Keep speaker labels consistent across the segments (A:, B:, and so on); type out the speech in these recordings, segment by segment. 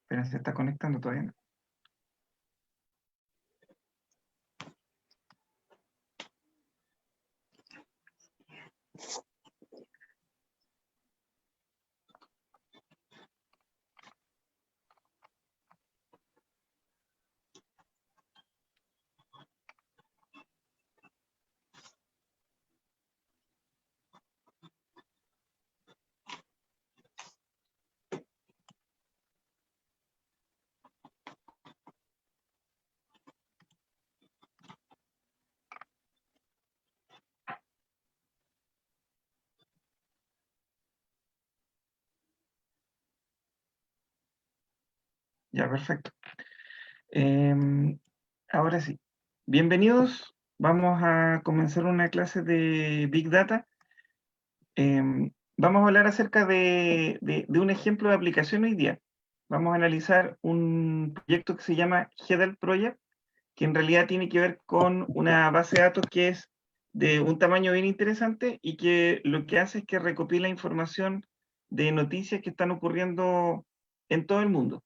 A: Pero se está conectando todavía, ¿no? Ya, perfecto. Ahora sí. Bienvenidos. Vamos a comenzar una clase de Big Data. Vamos a hablar acerca de un ejemplo de aplicación hoy día. Vamos a analizar un proyecto que se llama Heddle Project, que en realidad tiene que ver con una base de datos que es de un tamaño bien interesante y que lo que hace es que recopila información de noticias que están ocurriendo en todo el mundo.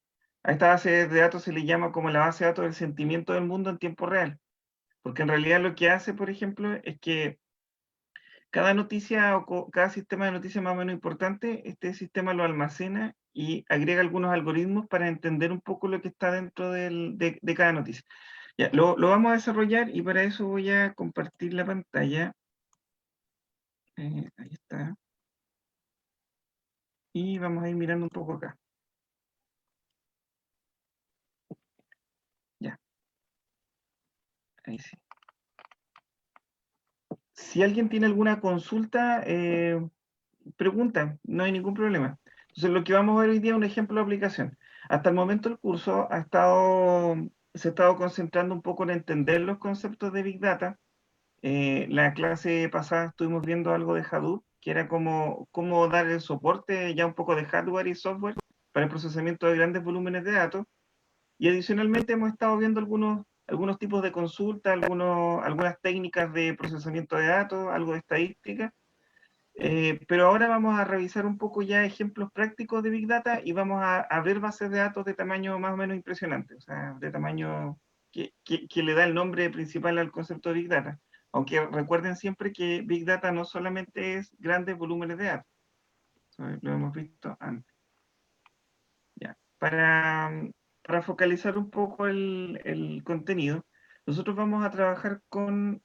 A: A esta base de datos se le llama como la base de datos del sentimiento del mundo en tiempo real, porque en realidad lo que hace, por ejemplo, es que cada noticia o cada sistema de noticias más o menos importante, este sistema lo almacena y agrega algunos algoritmos para entender un poco lo que está dentro de cada noticia. Ya, lo vamos a desarrollar y para eso voy a compartir la pantalla. Ahí está. Y vamos a ir mirando un poco acá. Ya, ahí sí. Si alguien tiene alguna consulta, pregunta, no hay ningún problema. Entonces, lo que vamos a ver hoy día es un ejemplo de aplicación. Hasta el momento el curso se ha estado concentrando un poco en entender los conceptos de Big Data. La clase pasada estuvimos viendo algo de Hadoop, que era cómo dar el soporte ya un poco de hardware y software para el procesamiento de grandes volúmenes de datos. Y adicionalmente hemos estado viendo algunos tipos de consulta, algunas técnicas de procesamiento de datos, algo de estadística. Pero ahora vamos a revisar un poco ya ejemplos prácticos de Big Data y vamos a ver bases de datos de tamaño más o menos impresionante, o sea, de tamaño que le da el nombre principal al concepto de Big Data. Aunque recuerden siempre que Big Data no solamente es grandes volúmenes de datos, lo hemos visto antes. Ya. Para focalizar un poco el contenido, nosotros vamos a trabajar con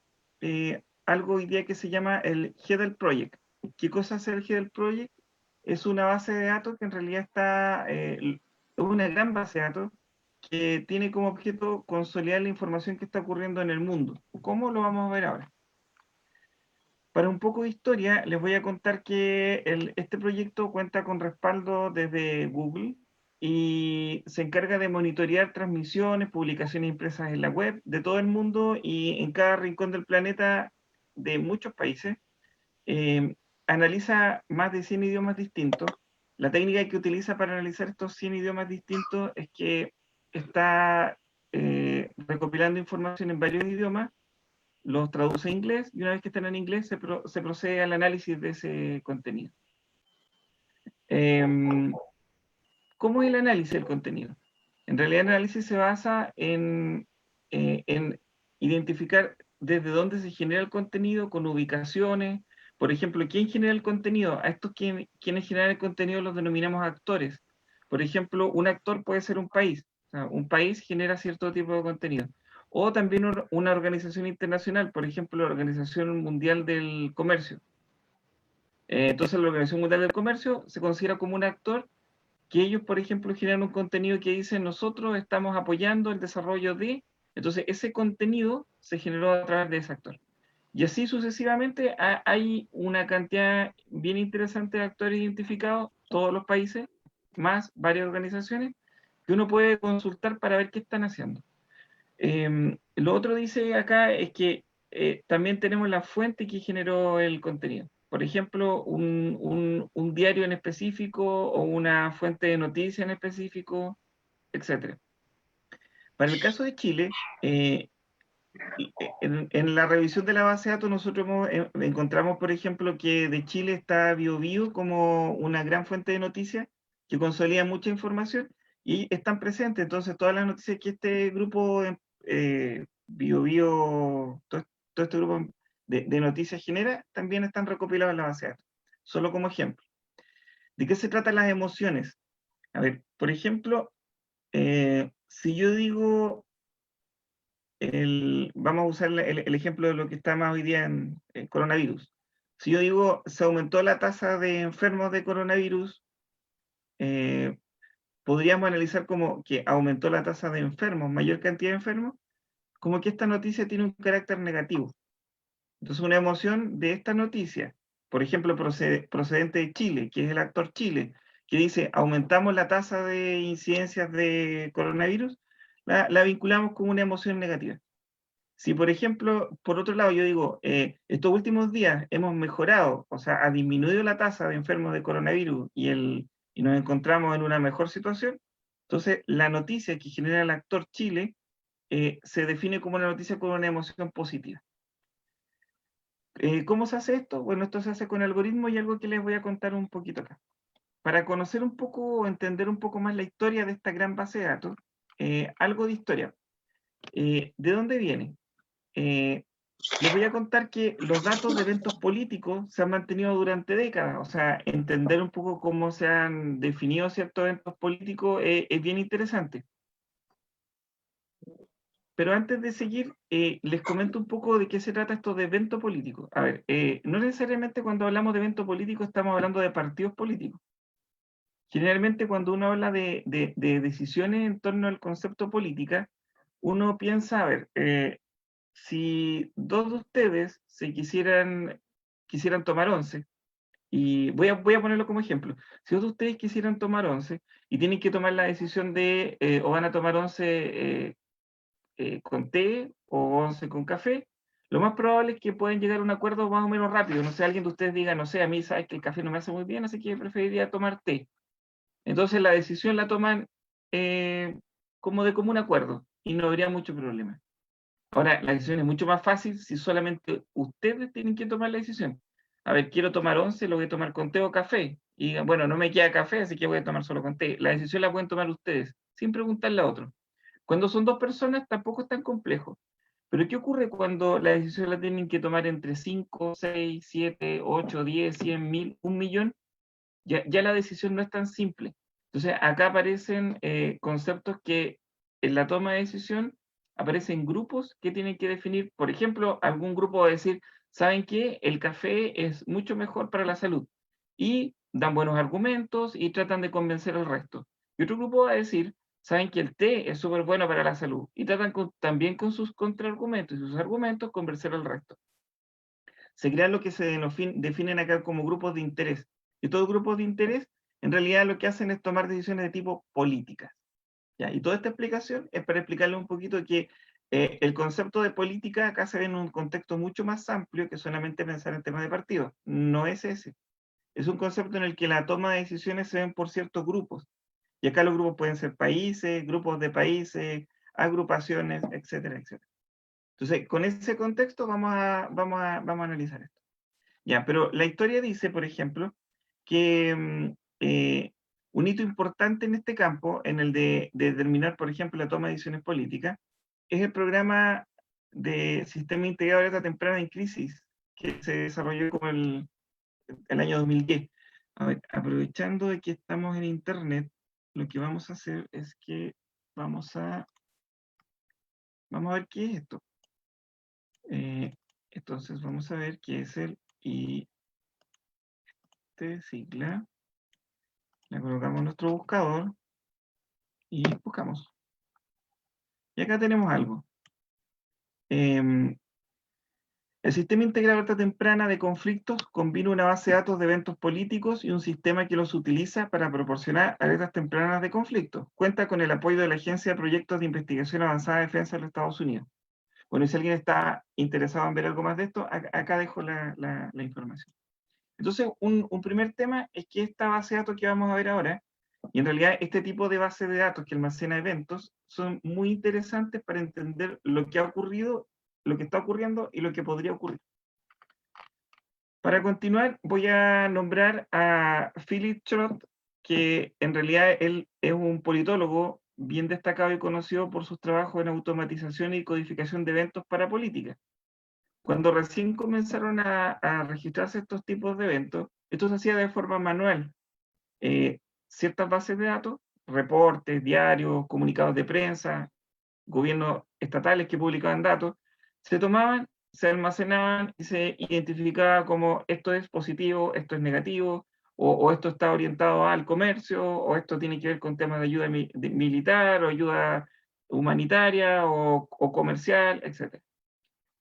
A: algo hoy día que se llama el Heddle Project. ¿Qué cosa es el Heddle Project? Es una base de datos que en realidad es una gran base de datos que tiene como objeto consolidar la información que está ocurriendo en el mundo. ¿Cómo lo vamos a ver ahora? Para un poco de historia, les voy a contar que este proyecto cuenta con respaldo desde Google y se encarga de monitorear transmisiones, publicaciones impresas en la web de todo el mundo y en cada rincón del planeta de muchos países. Eh, Analiza más de 100 idiomas distintos. La técnica que utiliza para analizar estos 100 idiomas distintos es que está recopilando información en varios idiomas, los traduce a inglés y una vez que están en inglés se procede al análisis de ese contenido. ¿Cómo es el análisis del contenido? En realidad el análisis se basa en identificar desde dónde se genera el contenido con ubicaciones. Por ejemplo, ¿quién genera el contenido? A estos quienes generan el contenido los denominamos actores. Por ejemplo, un actor puede ser un país. O sea, un país genera cierto tipo de contenido. O también una organización internacional, por ejemplo, la Organización Mundial del Comercio. Entonces, la Organización Mundial del Comercio se considera como un actor que ellos, por ejemplo, generan un contenido que dice nosotros estamos apoyando el desarrollo de, entonces ese contenido se generó a través de ese actor. Y así sucesivamente hay una cantidad bien interesante de actores identificados, todos los países, más varias organizaciones, que uno puede consultar para ver qué están haciendo. Lo otro dice acá es que también tenemos la fuente que generó el contenido. Por ejemplo, un diario en específico o una fuente de noticias en específico, etc. Para el caso de Chile, En la revisión de la base de datos nosotros encontramos, por ejemplo, que de Chile está BioBio como una gran fuente de noticias que consolida mucha información y están presentes. Entonces, todas las noticias que este grupo BioBio, todo este grupo de noticias genera, también están recopiladas en la base de datos. Solo como ejemplo. ¿De qué se tratan las emociones? A ver, por ejemplo, si yo digo vamos a usar el ejemplo de lo que está más hoy día en coronavirus. Si yo digo, se aumentó la tasa de enfermos de coronavirus, eh, podríamos analizar como que aumentó la tasa de enfermos, mayor cantidad de enfermos, como que esta noticia tiene un carácter negativo. Entonces, una emoción de esta noticia, por ejemplo, procedente de Chile, que es el actor Chile, que dice, aumentamos la tasa de incidencias de coronavirus, la vinculamos con una emoción negativa. Si, por ejemplo, por otro lado, yo digo, estos últimos días hemos mejorado, o sea, ha disminuido la tasa de enfermos de coronavirus y nos encontramos en una mejor situación, entonces la noticia que genera el actor Chile se define como una noticia con una emoción positiva. ¿Cómo se hace esto? Bueno, esto se hace con algoritmos y algo que les voy a contar un poquito acá. Para conocer un poco o entender un poco más la historia de esta gran base de datos, algo de historia. ¿De dónde viene? Les voy a contar que los datos de eventos políticos se han mantenido durante décadas, o sea, entender un poco cómo se han definido ciertos eventos políticos es bien interesante. Pero antes de seguir, les comento un poco de qué se trata esto de evento político. A ver, no necesariamente cuando hablamos de evento político estamos hablando de partidos políticos. Generalmente cuando uno habla de decisiones en torno al concepto política, uno piensa, a ver, si dos de ustedes se quisieran tomar once, y voy a ponerlo como ejemplo, si dos de ustedes quisieran tomar once y tienen que tomar la decisión de, o van a tomar once con té o once con café, lo más probable es que puedan llegar a un acuerdo más o menos rápido. No sé, alguien de ustedes diga, no sé, a mí sabes que el café no me hace muy bien, así que preferiría tomar té. Entonces la decisión la toman como de común acuerdo y no habría mucho problema. Ahora, la decisión es mucho más fácil si solamente ustedes tienen que tomar la decisión. A ver, quiero tomar once, lo voy a tomar con té o café. Y bueno, no me queda café, así que voy a tomar solo con té. La decisión la pueden tomar ustedes, sin preguntarle a otro. Cuando son dos personas, tampoco es tan complejo. Pero ¿qué ocurre cuando la decisión la tienen que tomar entre 5, 6, 7, 8, 10, 100, 1000, 1 millón? Ya la decisión no es tan simple. Entonces, acá aparecen conceptos que en la toma de decisión aparecen grupos que tienen que definir, por ejemplo, algún grupo va a decir, ¿saben qué? El café es mucho mejor para la salud. Y dan buenos argumentos y tratan de convencer al resto. Y otro grupo va a decir, ¿saben que el té es súper bueno para la salud? Y tratan también con sus contraargumentos y sus argumentos convencer al resto. Se crean lo que se definen acá como grupos de interés. Y todos grupos de interés, en realidad lo que hacen es tomar decisiones de tipo políticas. ¿Ya? Y toda esta explicación es para explicarle un poquito que el concepto de política acá se ve en un contexto mucho más amplio que solamente pensar en temas de partidos. No es ese. Es un concepto en el que la toma de decisiones se ven por ciertos grupos. Y acá los grupos pueden ser países, grupos de países, agrupaciones, etcétera, etcétera. Entonces, con ese contexto vamos a analizar esto. Ya, pero la historia dice, por ejemplo, que un hito importante en este campo, en el de determinar, por ejemplo, la toma de decisiones políticas, es el programa de Sistema Integrado de Alerta Temprana en Crisis, que se desarrolló como el año 2010. A ver, aprovechando de que estamos en Internet, lo que vamos a hacer es que vamos a ver qué es esto. Entonces vamos a ver qué es el sigla. Le colocamos nuestro buscador y buscamos. Y acá tenemos algo. El sistema integrado de alerta temprana de conflictos combina una base de datos de eventos políticos y un sistema que los utiliza para proporcionar alertas tempranas de conflictos. Cuenta con el apoyo de la Agencia de Proyectos de Investigación Avanzada de Defensa de los Estados Unidos. Bueno, y si alguien está interesado en ver algo más de esto, acá dejo la información. Entonces, un primer tema es que esta base de datos que vamos a ver ahora, y en realidad este tipo de base de datos que almacena eventos, son muy interesantes para entender lo que ha ocurrido lo que está ocurriendo y lo que podría ocurrir. Para continuar, voy a nombrar a Philip Trott, que en realidad él es un politólogo bien destacado y conocido por sus trabajos en automatización y codificación de eventos para política. Cuando recién comenzaron a registrarse estos tipos de eventos, esto se hacía de forma manual. Ciertas bases de datos, reportes, diarios, comunicados de prensa, gobiernos estatales que publicaban datos, se tomaban, se almacenaban y se identificaba como esto es positivo, esto es negativo, o esto está orientado al comercio, o esto tiene que ver con temas de ayuda militar, o ayuda humanitaria, o comercial, etc.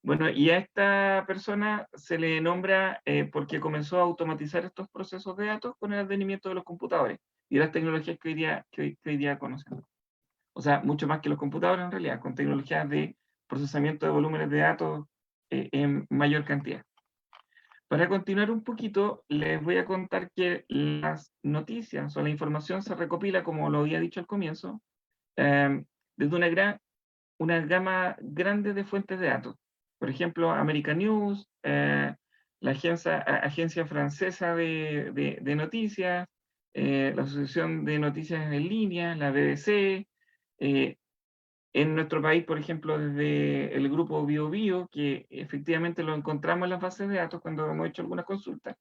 A: Bueno, y a esta persona se le nombra porque comenzó a automatizar estos procesos de datos con el advenimiento de los computadores y las tecnologías que hoy día conocemos. O sea, mucho más que los computadores en realidad, con tecnologías de procesamiento de volúmenes de datos en mayor cantidad. Para continuar un poquito, les voy a contar que las noticias o la información se recopila, como lo había dicho al comienzo, desde una gama grande de fuentes de datos. Por ejemplo, American News, la agencia francesa de noticias, la Asociación de Noticias en Línea, la BBC, en nuestro país, por ejemplo, desde el grupo BioBio, que efectivamente lo encontramos en las bases de datos cuando hemos hecho algunas consultas,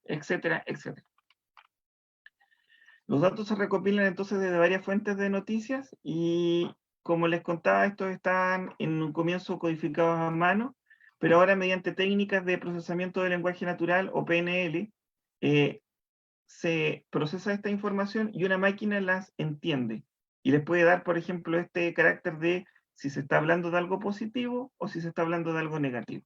A: etcétera, etcétera. Los datos se recopilan entonces desde varias fuentes de noticias y, como les contaba, estos están en un comienzo codificados a mano, pero ahora mediante técnicas de procesamiento de lenguaje natural o PNL, se procesa esta información y una máquina las entiende y les puede dar, por ejemplo, este carácter de si se está hablando de algo positivo o si se está hablando de algo negativo.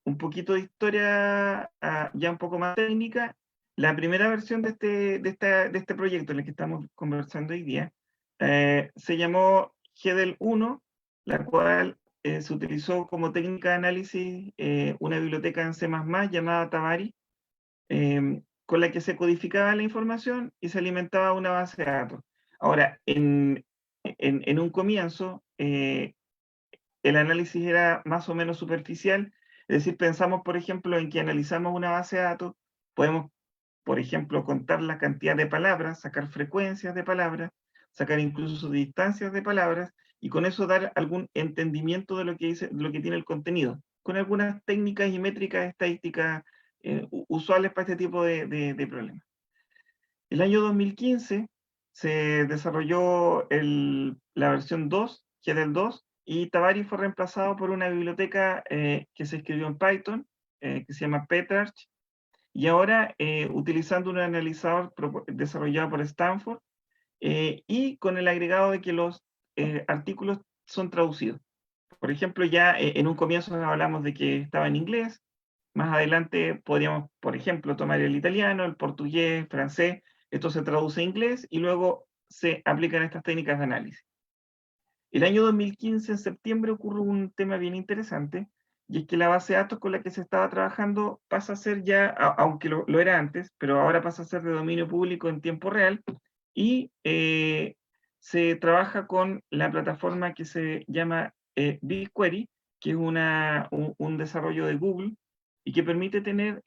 A: Un poquito de historia ya un poco más técnica. La primera versión de este proyecto en el que estamos conversando hoy día se llamó GDEL 1, la cual se utilizó como técnica de análisis una biblioteca en C++ llamada Tabari, con la que se codificaba la información y se alimentaba una base de datos. Ahora, en un comienzo, el análisis era más o menos superficial, es decir, pensamos, por ejemplo, en que analizamos una base de datos, podemos, por ejemplo, contar la cantidad de palabras, sacar frecuencias de palabras, sacar incluso distancias de palabras, y con eso dar algún entendimiento de lo que dice, lo que tiene el contenido, con algunas técnicas y métricas estadísticas usuales para este tipo de problemas. El año 2015 se desarrolló la versión 2, que era el 2, y Tabari fue reemplazado por una biblioteca que se escribió en Python, que se llama PetrArch, y ahora utilizando un analizador desarrollado por Stanford, y con el agregado de que los artículos son traducidos. Por ejemplo, ya en un comienzo hablamos de que estaba en inglés, más adelante podríamos, por ejemplo, tomar el italiano, el portugués, francés, esto se traduce a inglés y luego se aplican estas técnicas de análisis. El año 2015, en septiembre, ocurre un tema bien interesante, y es que la base de datos con la que se estaba trabajando pasa a ser ya, aunque lo era antes, pero ahora pasa a ser de dominio público en tiempo real, y se trabaja con la plataforma que se llama BigQuery, que es un desarrollo de Google, y que permite tener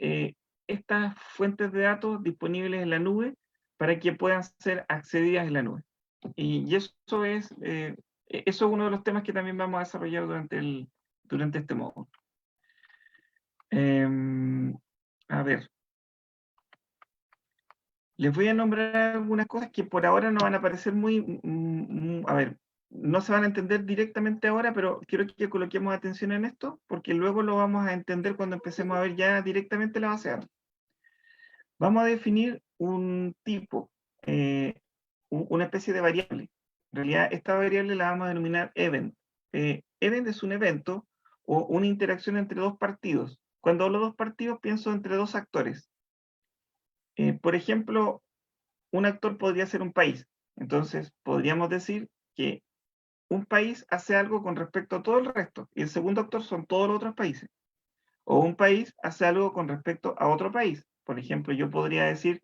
A: estas fuentes de datos disponibles en la nube para que puedan ser accedidas en la nube. Y eso es uno de los temas que también vamos a desarrollar durante este módulo. A ver, les voy a nombrar algunas cosas que por ahora no van a parecer a ver, no se van a entender directamente ahora, pero quiero que coloquemos atención en esto, porque luego lo vamos a entender cuando empecemos a ver ya directamente la base de datos. Vamos a definir un tipo, una especie de variable. En realidad, esta variable la vamos a denominar event. Event es un evento o una interacción entre dos partidos. Cuando hablo de dos partidos, pienso entre dos actores. Por ejemplo, un actor podría ser un país. Entonces, podríamos decir que un país hace algo con respecto a todo el resto, y el segundo actor son todos los otros países. O un país hace algo con respecto a otro país. Por ejemplo, yo podría decir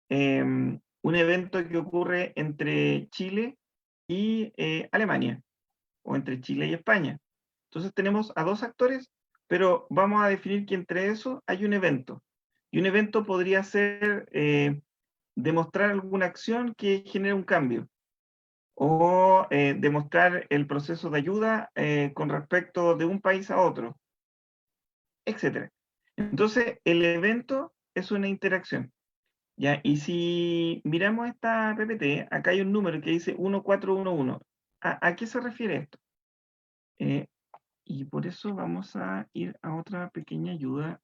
A: un evento que ocurre entre Chile y Alemania. o entre Chile y España. Entonces tenemos a dos actores, pero vamos a definir que entre esos hay un evento. Y un evento podría ser demostrar alguna acción que genere un cambio, o demostrar el proceso de ayuda con respecto de un país a otro, etc. Entonces, el evento es una interacción. ¿Ya? Y si miramos esta PPT, acá hay un número que dice 1411. ¿A qué se refiere esto? Y por eso vamos a ir a otra pequeña ayuda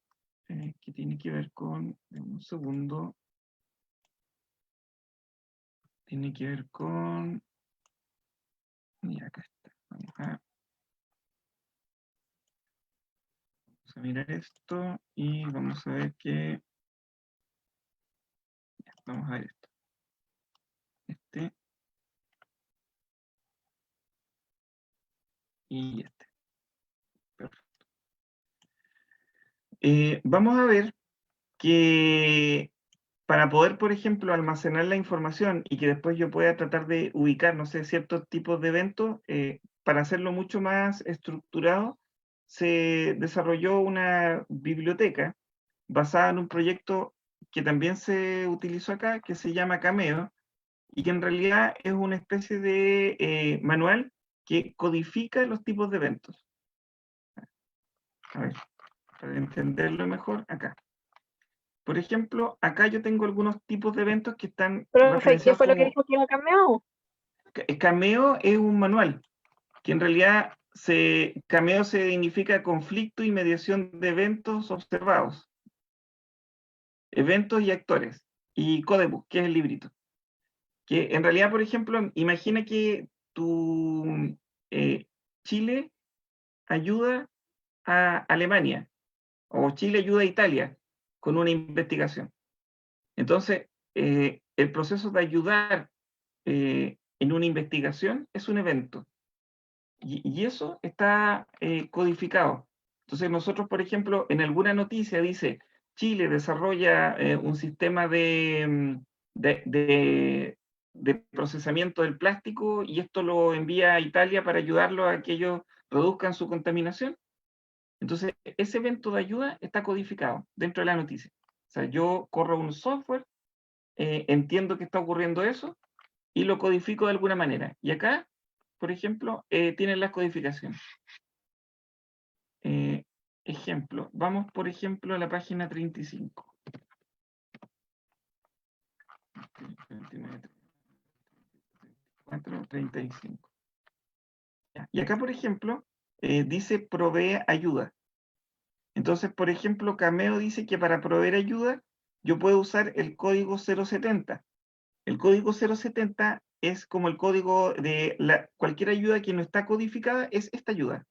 A: que tiene que ver con, un segundo, tiene que ver con, mira, acá está, vamos a mirar esto y vamos a ver que, vamos a ver esto, este y este. Perfecto. Vamos a ver que para poder, por ejemplo, almacenar la información y que después yo pueda tratar de ubicar, no sé, ciertos tipos de eventos, para hacerlo mucho más estructurado, se desarrolló una biblioteca basada en un proyecto que también se utilizó acá, que se llama Cameo, y que en realidad es una especie de manual que codifica los tipos de eventos. A ver, para entenderlo mejor, acá. Por ejemplo, acá yo tengo algunos tipos de eventos que están
B: Profe, ¿qué
A: referenciados
B: fue lo que
A: como
B: dijo que iba a cambiar?
A: Cameo es un manual, que en realidad Cameo significa conflicto y mediación de eventos observados, eventos y actores, y Codebook, que es el librito. Que en realidad, por ejemplo, imagina que Chile ayuda a Alemania, o Chile ayuda a Italia con una investigación. Entonces, el proceso de ayudar en una investigación es un evento. Y eso está codificado. Entonces nosotros, por ejemplo, en alguna noticia dice, Chile desarrolla un sistema de procesamiento del plástico y esto lo envía a Italia para ayudarlo a que ellos reduzcan su contaminación. Entonces, ese evento de ayuda está codificado dentro de la noticia. O sea, yo corro un software, entiendo que está ocurriendo eso y lo codifico de alguna manera. Y acá, por ejemplo, tienen las codificaciones. Ejemplo, vamos por ejemplo a la página 35. 29, 34, 35. Y acá, por ejemplo, dice provee ayuda. Entonces, por ejemplo, Cameo dice que para proveer ayuda, yo puedo usar el código 070. El código 070 es como el código de cualquier ayuda que no está codificada, es esta ayuda.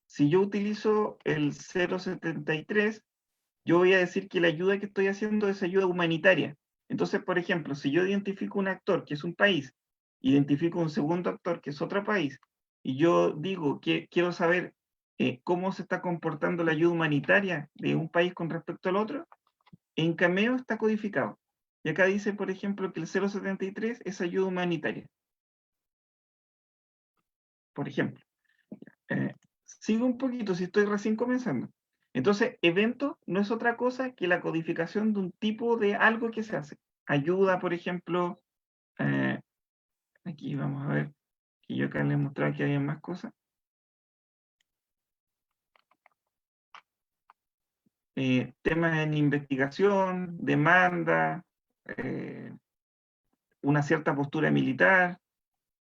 A: Si yo utilizo el 073, yo voy a decir que la ayuda que estoy haciendo es ayuda humanitaria. Entonces, por ejemplo, si yo identifico un actor que es un país, identifico un segundo actor que es otro país, y yo digo que quiero saber cómo se está comportando la ayuda humanitaria de un país con respecto al otro, en Cameo está codificado. Y acá dice, por ejemplo, que el 073 es ayuda humanitaria. Por ejemplo. Sigo un poquito si estoy recién comenzando. Entonces, evento no es otra cosa que la codificación de un tipo de algo que se hace. Ayuda, por ejemplo, eh, aquí vamos a ver, que yo acá les mostraba que había más cosas. Temas en investigación, demanda, una cierta postura militar,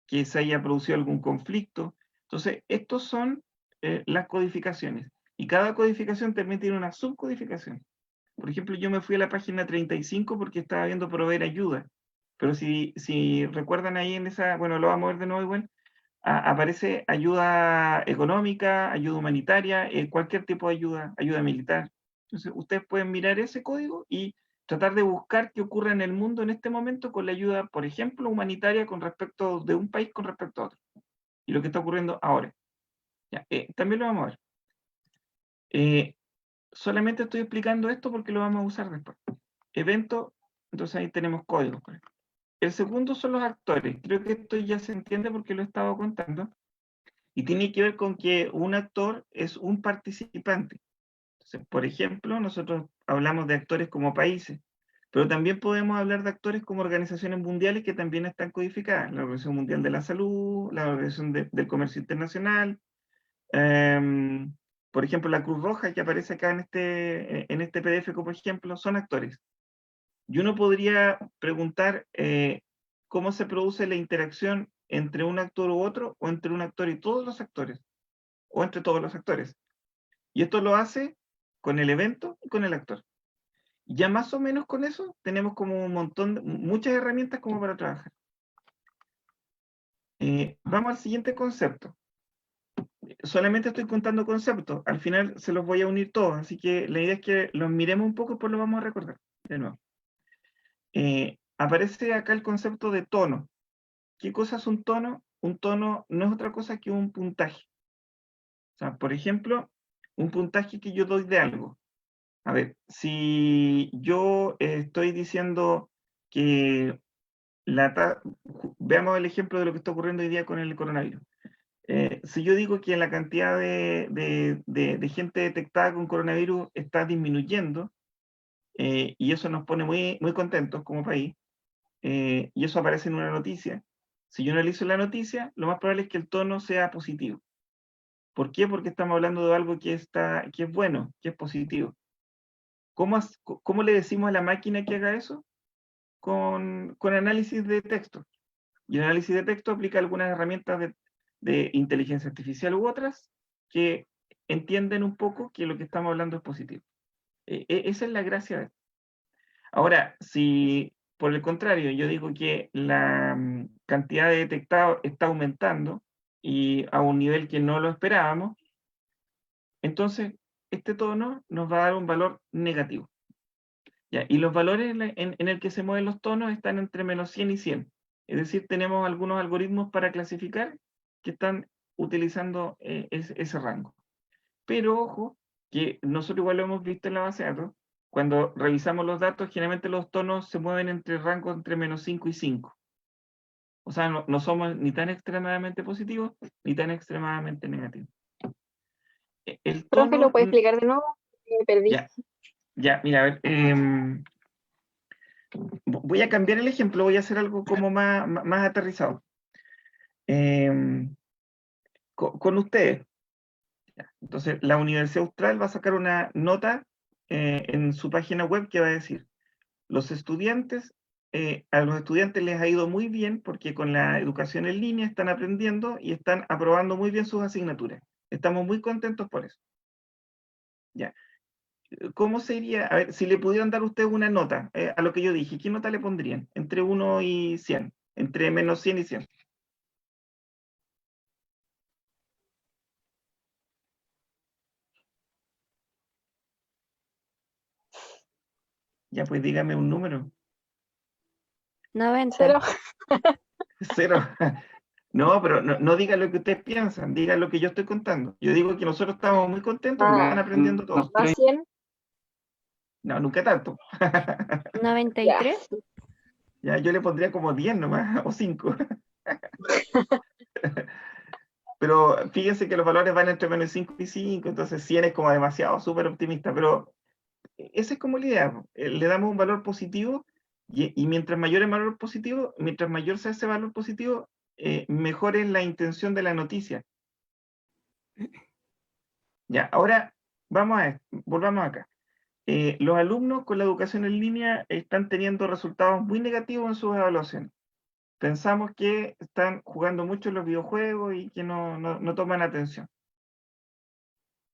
A: que se haya producido algún conflicto. Entonces, estos son las codificaciones. Y cada codificación también tiene una subcodificación. Por ejemplo, yo me fui a la página 35 porque estaba viendo proveer ayuda. Pero si recuerdan ahí en esa, bueno, lo vamos a ver de nuevo igual, aparece ayuda económica, ayuda humanitaria, cualquier tipo de ayuda, ayuda militar. Entonces, ustedes pueden mirar ese código y tratar de buscar qué ocurre en el mundo en este momento con la ayuda, por ejemplo, humanitaria con respecto de un país con respecto a otro. Y lo que está ocurriendo ahora. Ya, también lo vamos a ver. Solamente estoy explicando esto porque lo vamos a usar después. Evento, entonces ahí tenemos códigos. El segundo son los actores. Creo que esto ya se entiende porque lo he estado contando. y tiene que ver con que un actor es un participante. Entonces, por ejemplo, nosotros hablamos de actores como países, pero también podemos hablar de actores como organizaciones mundiales que también están codificadas, la Organización Mundial de la Salud, la Organización del Comercio Internacional, em, por ejemplo, la Cruz Roja que aparece acá en este PDF como ejemplo, son actores. Y uno podría preguntar cómo se produce la interacción entre un actor u otro, o entre un actor y todos los actores, o entre todos los actores. Y esto lo hace con el evento y con el actor. Ya más o menos con eso tenemos como un montón, muchas herramientas como para trabajar. Vamos al siguiente concepto. Solamente estoy contando conceptos, al final se los voy a unir todos, así que la idea es que los miremos un poco y pues los vamos a recordar de nuevo. Aparece acá el concepto de tono. ¿Qué cosa es un tono? Un tono no es otra cosa que un puntaje. O sea, por ejemplo, un puntaje que yo doy de algo. A ver, si yo estoy diciendo que veamos el ejemplo de lo que está ocurriendo hoy día con el coronavirus. Si yo digo que la cantidad de gente detectada con coronavirus está disminuyendo, y eso nos pone muy, muy contentos como país, y eso aparece en una noticia, si yo analizo la noticia, lo más probable es que el tono sea positivo. ¿Por qué? Porque estamos hablando de algo que es bueno, que es positivo. ¿Cómo le decimos a la máquina que haga eso? Con análisis de texto. Y el análisis de texto aplica algunas herramientas de inteligencia artificial u otras que entienden un poco que lo que estamos hablando es positivo. Esa es la gracia de esto. Ahora, si por el contrario yo digo que la cantidad de detectados está aumentando y a un nivel que no lo esperábamos, entonces este tono nos va a dar un valor negativo. ¿Ya? Y los valores en el que se mueven los tonos están entre menos 100 y 100. Es decir, tenemos algunos algoritmos para clasificar que están utilizando ese rango. Pero ojo, que nosotros igual lo hemos visto en la base de datos, cuando revisamos los datos, generalmente los tonos se mueven entre rangos entre menos 5 y 5. O sea, no somos ni tan extremadamente positivos, ni tan extremadamente negativos. El
B: Profe, ¿lo
A: tono,
B: puede explicar de nuevo? Me perdí.
A: ya, mira, a ver, voy a cambiar el ejemplo, voy a hacer algo como más aterrizado. Con ustedes. Entonces, la Universidad Austral va a sacar una nota en su página web que va a decir, a los estudiantes les ha ido muy bien porque con la educación en línea están aprendiendo y están aprobando muy bien sus asignaturas. Estamos muy contentos por eso. Ya. ¿Cómo sería? A ver, si le pudieran dar ustedes una nota a lo que yo dije, ¿qué nota le pondrían? Entre 1 y 100, entre menos 100 y 100. Ya, pues dígame un número.
B: 90.
C: 0.
A: Cero. No, pero no diga lo que ustedes piensan, diga lo que yo estoy contando. Yo digo que nosotros estamos muy contentos porque están aprendiendo todos.
B: ¿Más 100?
A: No, nunca tanto.
B: 93.
A: Ya, yo le pondría como 10 nomás, o 5. Pero fíjense que los valores van entre menos 5 y 5, entonces 100 es como demasiado, súper optimista, pero esa es como la idea. Le damos un valor positivo y mientras mayor el valor positivo, mientras mayor sea ese valor positivo, mejor es la intención de la noticia. Ya, ahora volvamos acá. Los alumnos con la educación en línea están teniendo resultados muy negativos en sus evaluaciones. Pensamos que están jugando mucho en los videojuegos y que no toman atención.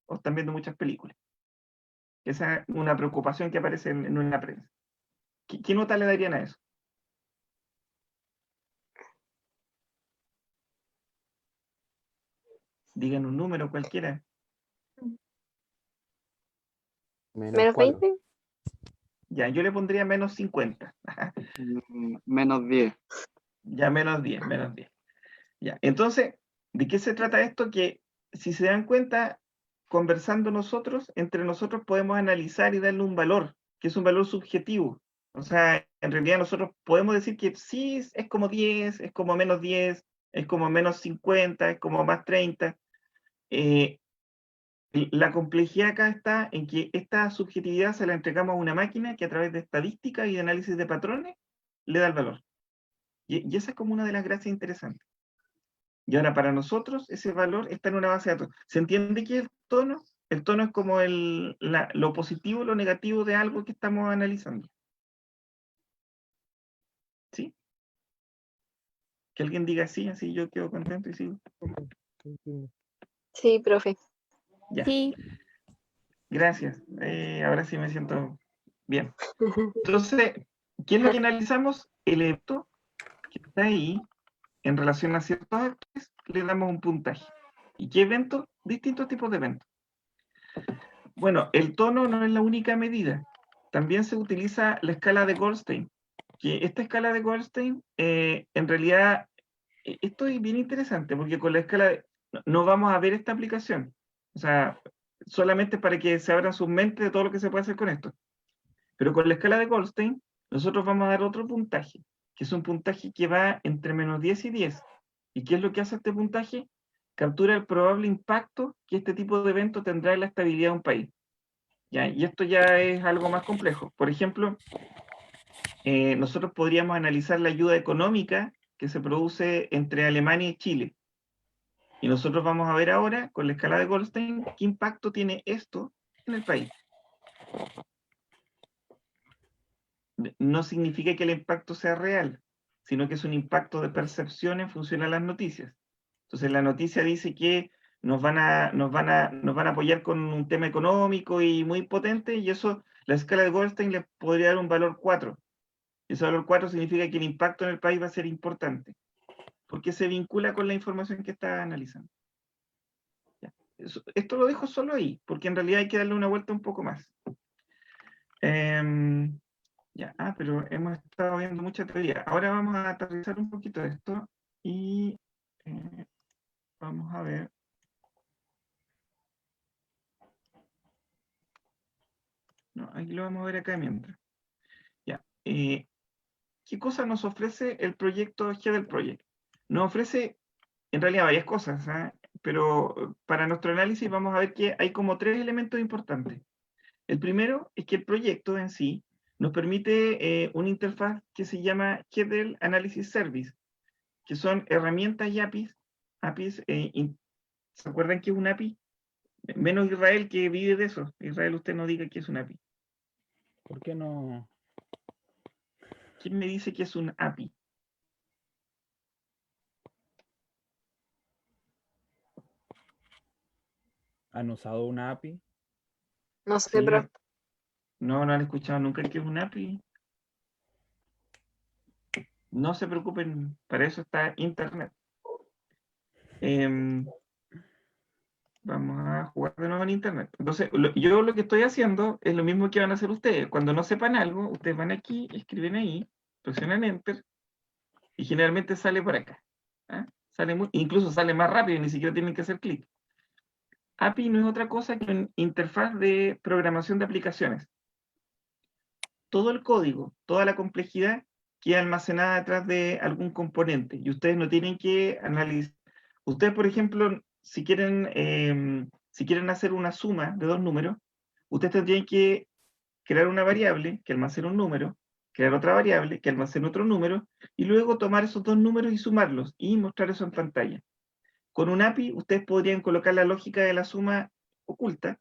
A: O están viendo muchas películas. Esa es una preocupación que aparece en una prensa. ¿Qué nota le darían a eso? Digan un número cualquiera.
B: ¿Menos 20?
A: Ya, yo le pondría menos 50.
C: Menos 10.
A: Ya, menos 10. Ya, entonces, ¿de qué se trata esto? Que si se dan cuenta, conversando entre nosotros podemos analizar y darle un valor, que es un valor subjetivo. O sea, en realidad nosotros podemos decir que sí, es como 10, es como menos 10, es como menos 50, es como más 30. La complejidad acá está en que esta subjetividad se la entregamos a una máquina que a través de estadística y de análisis de patrones le da el valor. Y esa es como una de las gracias interesantes. Y ahora para nosotros ese valor está en una base de datos. ¿Se entiende qué es el tono? El tono es como lo positivo, lo negativo de algo que estamos analizando. ¿Sí? Que alguien diga sí, así yo quedo contento y sigo.
B: Sí, profe.
A: Ya.
B: Sí.
A: Gracias. Ahora sí me siento bien. Entonces, ¿qué es lo que analizamos? El evento que está ahí en relación a ciertos actores, le damos un puntaje. ¿Y qué evento? Distintos tipos de eventos. Bueno, el tono no es la única medida. También se utiliza la escala de Goldstein. Que esta escala de Goldstein, en realidad, esto es bien interesante, porque con la escala no vamos a ver esta aplicación. O sea, solamente para que se abran sus mentes de todo lo que se puede hacer con esto. Pero con la escala de Goldstein, nosotros vamos a dar otro puntaje, que es un puntaje que va entre menos 10 y 10. ¿Y qué es lo que hace este puntaje? Captura el probable impacto que este tipo de evento tendrá en la estabilidad de un país. ¿Ya? Y esto ya es algo más complejo. Por ejemplo, nosotros podríamos analizar la ayuda económica que se produce entre Alemania y Chile. Y nosotros vamos a ver ahora, con la escala de Goldstein, qué impacto tiene esto en el país. No significa que el impacto sea real, sino que es un impacto de percepción en función a las noticias. Entonces la noticia dice que nos van a apoyar con un tema económico y muy potente, y eso, la escala de Goldstein le podría dar un valor 4. Ese valor 4 significa que el impacto en el país va a ser importante, porque se vincula con la información que está analizando. Ya. Esto lo dejo solo ahí, porque en realidad hay que darle una vuelta un poco más. Ya, pero hemos estado viendo mucha teoría. Ahora vamos a aterrizar un poquito esto y vamos a ver. No, aquí lo vamos a ver acá mientras. Ya. ¿Qué cosa nos ofrece el proyecto Header Project? Nos ofrece en realidad varias cosas, ¿eh? Pero para nuestro análisis vamos a ver que hay como 3 elementos importantes. El primero es que el proyecto en sí nos permite una interfaz que se llama Header Analysis Service, que son herramientas y APIs. ¿Se acuerdan qué es un API? Menos Israel, que vive de eso. Israel, usted no diga que es un API.
D: ¿Por qué no?
A: ¿Quién me dice que es un API?
D: ¿Han usado una API?
B: No sé,
A: Sí,
B: profe.
A: no han escuchado nunca que es un API. No se preocupen, para eso está Internet. Vamos a jugar de nuevo en Internet. Entonces, yo lo que estoy haciendo es lo mismo que van a hacer ustedes. Cuando no sepan algo, ustedes van aquí, escriben ahí, presionan Enter, y generalmente sale por acá. ¿Ah? Incluso sale más rápido, ni siquiera tienen que hacer clic. API no es otra cosa que una interfaz de programación de aplicaciones. Todo el código, toda la complejidad queda almacenada detrás de algún componente y ustedes no tienen que analizar. Ustedes, por ejemplo, si quieren hacer una suma de 2 números, ustedes tienen que crear una variable que almacene un número, crear otra variable que almacene otro número, y luego tomar esos 2 números y sumarlos y mostrar eso en pantalla. Con un API, ustedes podrían colocar la lógica de la suma oculta,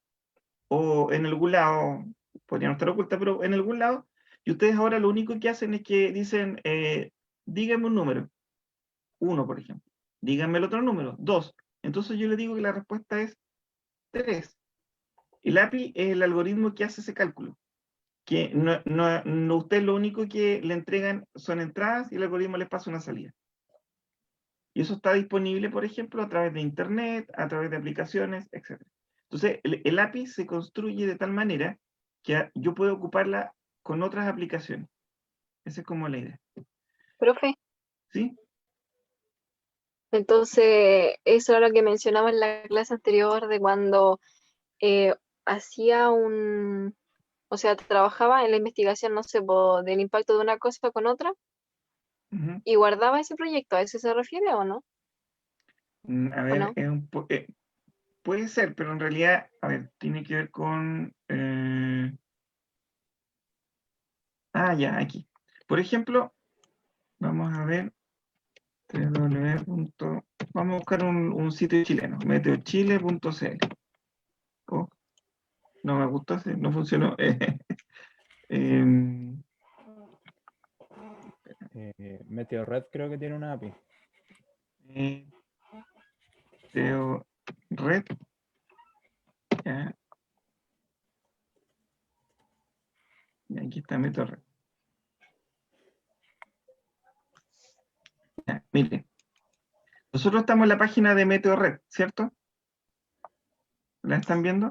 A: o en algún lado, podrían estar oculta, pero en algún lado, y ustedes ahora lo único que hacen es que dicen, díganme un número, 1, por ejemplo, díganme el otro número, 2. Entonces yo le digo que la respuesta es 3. El API es el algoritmo que hace ese cálculo, que ustedes lo único que le entregan son entradas y el algoritmo les pasa una salida. Y eso está disponible, por ejemplo, a través de Internet, a través de aplicaciones, etc. Entonces, el API se construye de tal manera que yo puedo ocuparla con otras aplicaciones. Esa es como la idea.
B: Profe,
A: ¿Sí?
B: entonces eso era lo que mencionaba en la clase anterior de cuando hacía o sea, trabajaba en la investigación, no sé, del impacto de una cosa con otra
A: Ujú.
B: y guardaba ese proyecto. ¿A eso se refiere o no?
A: A
B: ¿o
A: ver,
B: no?
A: puede ser, pero en realidad, a ver, tiene que ver con... ya, aquí. Por ejemplo, vamos a ver, vamos a buscar un sitio chileno, meteochile.cl. Oh, no me gustó, no funcionó. Em,
D: Meteorred creo que tiene una API.
A: Meteorred, ya. Y aquí está Meteorred. Ya, mire, nosotros estamos en la página de Meteorred, ¿cierto? ¿La están viendo?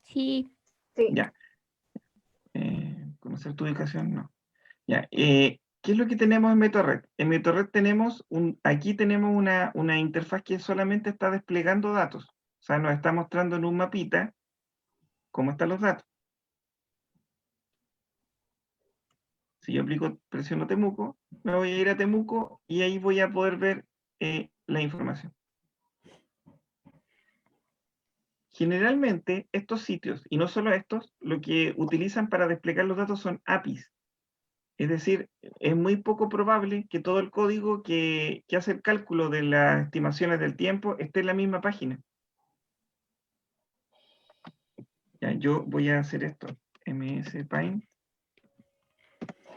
E: Sí.
B: Sí.
A: Ya. ¿Conocer tu ubicación? No. Ya. ¿Qué es lo que tenemos en MeteoRed? En MeteoRed tenemos aquí tenemos una interfaz que solamente está desplegando datos. O sea, nos está mostrando en un mapita cómo están los datos. Si yo presiono Temuco, me voy a ir a Temuco y ahí voy a poder ver la información. Generalmente estos sitios, y no solo estos, lo que utilizan para desplegar los datos son APIs. Es decir, es muy poco probable que todo el código que hace el cálculo de las estimaciones del tiempo esté en la misma página. Ya, yo voy a hacer esto, MS-Paint,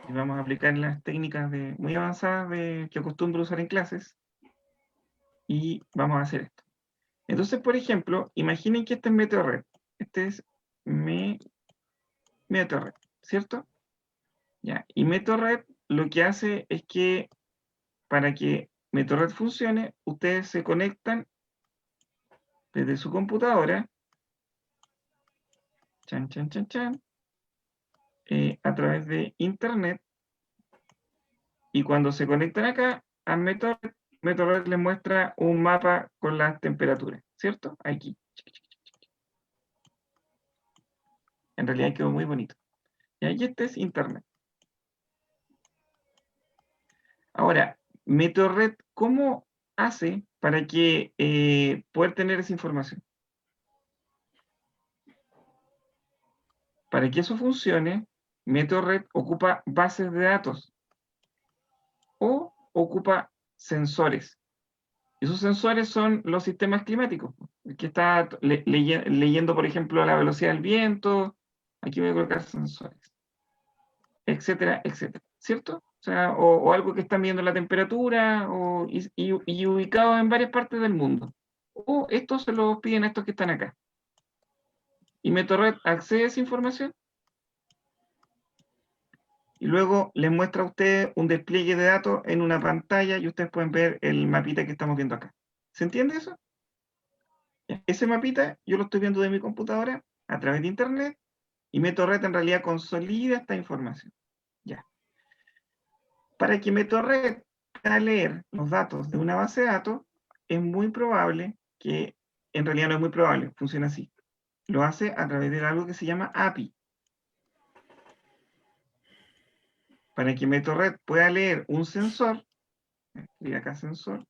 A: y vamos a aplicar las técnicas muy avanzadas que acostumbro usar en clases, y vamos a hacer esto. Entonces, por ejemplo, imaginen que este es MeteoRed. Este es MeteoRed, ¿cierto? Ya, y MeteoRed lo que hace es que para que MeteoRed funcione, ustedes se conectan desde su computadora, a través de internet, y cuando se conectan acá a MeteoRed les muestra un mapa con las temperaturas, ¿cierto? Aquí. En realidad quedó muy bonito. Y ahí este es internet. Ahora, MeteoRed, ¿cómo hace para que poder tener esa información? Para que eso funcione, MeteoRed ocupa bases de datos o ocupa sensores. Esos sensores son los sistemas climáticos, que está leyendo, por ejemplo, la velocidad del viento. Aquí voy a colocar sensores, etcétera, etcétera, ¿cierto? O sea, o algo que está midiendo la temperatura y ubicado en varias partes del mundo. O estos se los piden a estos que están acá. Y MeteoRed accede a esa información y luego les muestra a ustedes un despliegue de datos en una pantalla y ustedes pueden ver el mapita que estamos viendo acá. ¿Se entiende eso? Ese mapita yo lo estoy viendo de mi computadora a través de internet y MeteoRed en realidad consolida esta información. Ya. Para que MeteoRed pueda leer los datos de una base de datos, es muy probable que, en realidad no es muy probable, funciona así. Lo hace a través de algo que se llama API. Para que MeteoRed pueda leer un sensor, escribir acá sensor,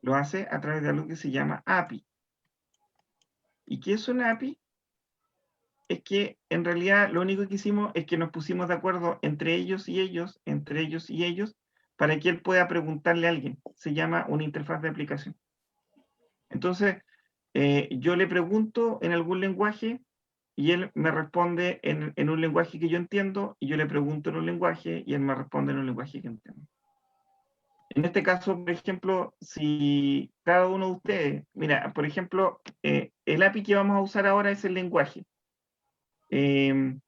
A: lo hace a través de algo que se llama API. ¿Y qué es una API? Es que en realidad lo único que hicimos es que nos pusimos de acuerdo entre ellos y ellos, para que él pueda preguntarle a alguien. Se llama una interfaz de aplicación. Entonces, yo le pregunto en algún lenguaje y él me responde en un lenguaje que yo entiendo, y yo le pregunto en un lenguaje y él me responde en un lenguaje que entiendo. En este caso, por ejemplo, si cada uno de ustedes, mira, por ejemplo, el API que vamos a usar ahora es el lenguaje. ¿Quién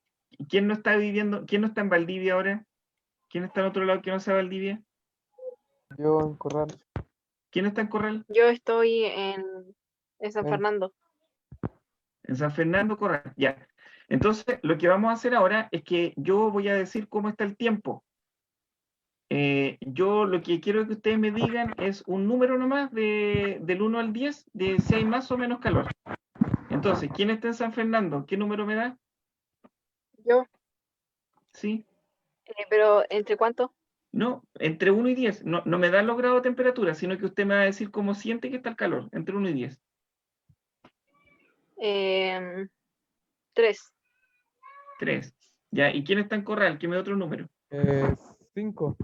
A: no está en Valdivia ahora? ¿Quién está en otro lado que no sea Valdivia?
F: Yo en Corral.
A: ¿Quién está en Corral?
B: Yo estoy en San
F: Bien.
B: Fernando.
A: En San Fernando, Corral. Ya. Entonces, lo que vamos a hacer ahora es que yo voy a decir cómo está el tiempo. Yo lo que quiero que ustedes me digan es un número nomás del 1 al 10, de si hay más o menos calor. Entonces, ¿quién está en San Fernando? ¿Qué número me da?
B: Yo,
A: ¿Sí?
B: Pero ¿entre cuánto?
A: No, entre 1 y 10. No, no me dan los grados de temperatura, sino que usted me va a decir cómo siente que está el calor, entre 1 y 10.
B: 3.
A: 3. Ya, ¿y quién está en corral? ¿Qué me da otro número?
F: 5.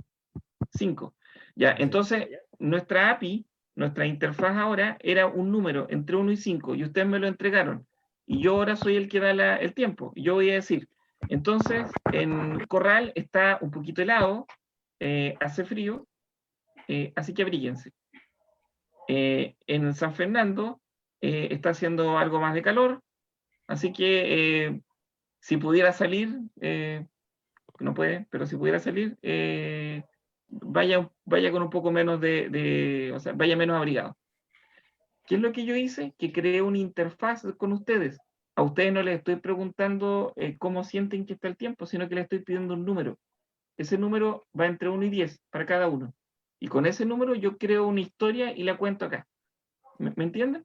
A: 5. Ya, entonces, nuestra API, nuestra interfaz ahora, era un número entre 1 y 5, y ustedes me lo entregaron. Y yo ahora soy el que da el tiempo. Y yo voy a decir, entonces, en Corral está un poquito helado, hace frío, así que abríguense. En San Fernando está haciendo algo más de calor, así que si pudiera salir, no puede, pero si pudiera salir, vaya con un poco menos o sea, vaya menos abrigado. ¿Qué es lo que yo hice? Que creé una interfaz con ustedes. A ustedes no les estoy preguntando cómo sienten que está el tiempo, sino que les estoy pidiendo un número. Ese número va entre 1 y 10 para cada uno. Y con ese número yo creo una historia y la cuento acá. ¿Me entienden?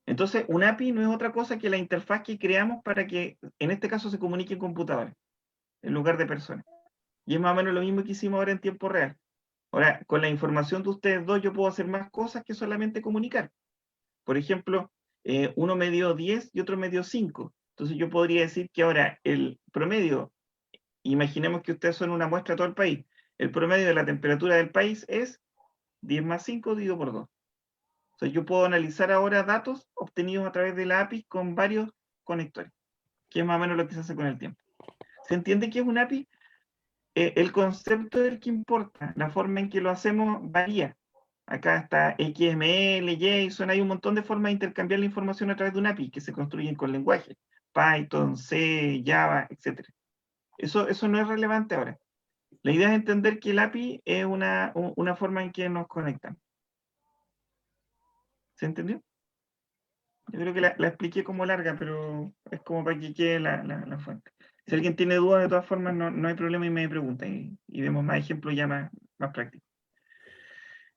A: Entonces, un API no es otra cosa que la interfaz que creamos para que, en este caso, se comuniquen computadores, en lugar de personas. Y es más o menos lo mismo que hicimos ahora en tiempo real. Ahora, con la información de ustedes dos, yo puedo hacer más cosas que solamente comunicar. Por ejemplo, uno me dio 10 y otro me dio 5. Entonces yo podría decir que ahora el promedio, imaginemos que ustedes son una muestra de todo el país, el promedio de la temperatura del país es 10 más 5 dividido por 2. O sea, yo puedo analizar ahora datos obtenidos a través de la API con varios conectores, que es más o menos lo que se hace con el tiempo. ¿Se entiende qué es un API? El concepto es el que importa, la forma en que lo hacemos varía. Acá está XML, JSON, hay un montón de formas de intercambiar la información a través de un API que se construyen con lenguaje, Python, C, Java, etc. Eso no es relevante ahora. La idea es entender que el API es una forma en que nos conectan. ¿Se entendió? Yo creo que la expliqué como larga, pero es como para que quede la fuente. Si alguien tiene dudas, de todas formas, no hay problema y me pregunta. Y vemos más ejemplos ya más prácticos.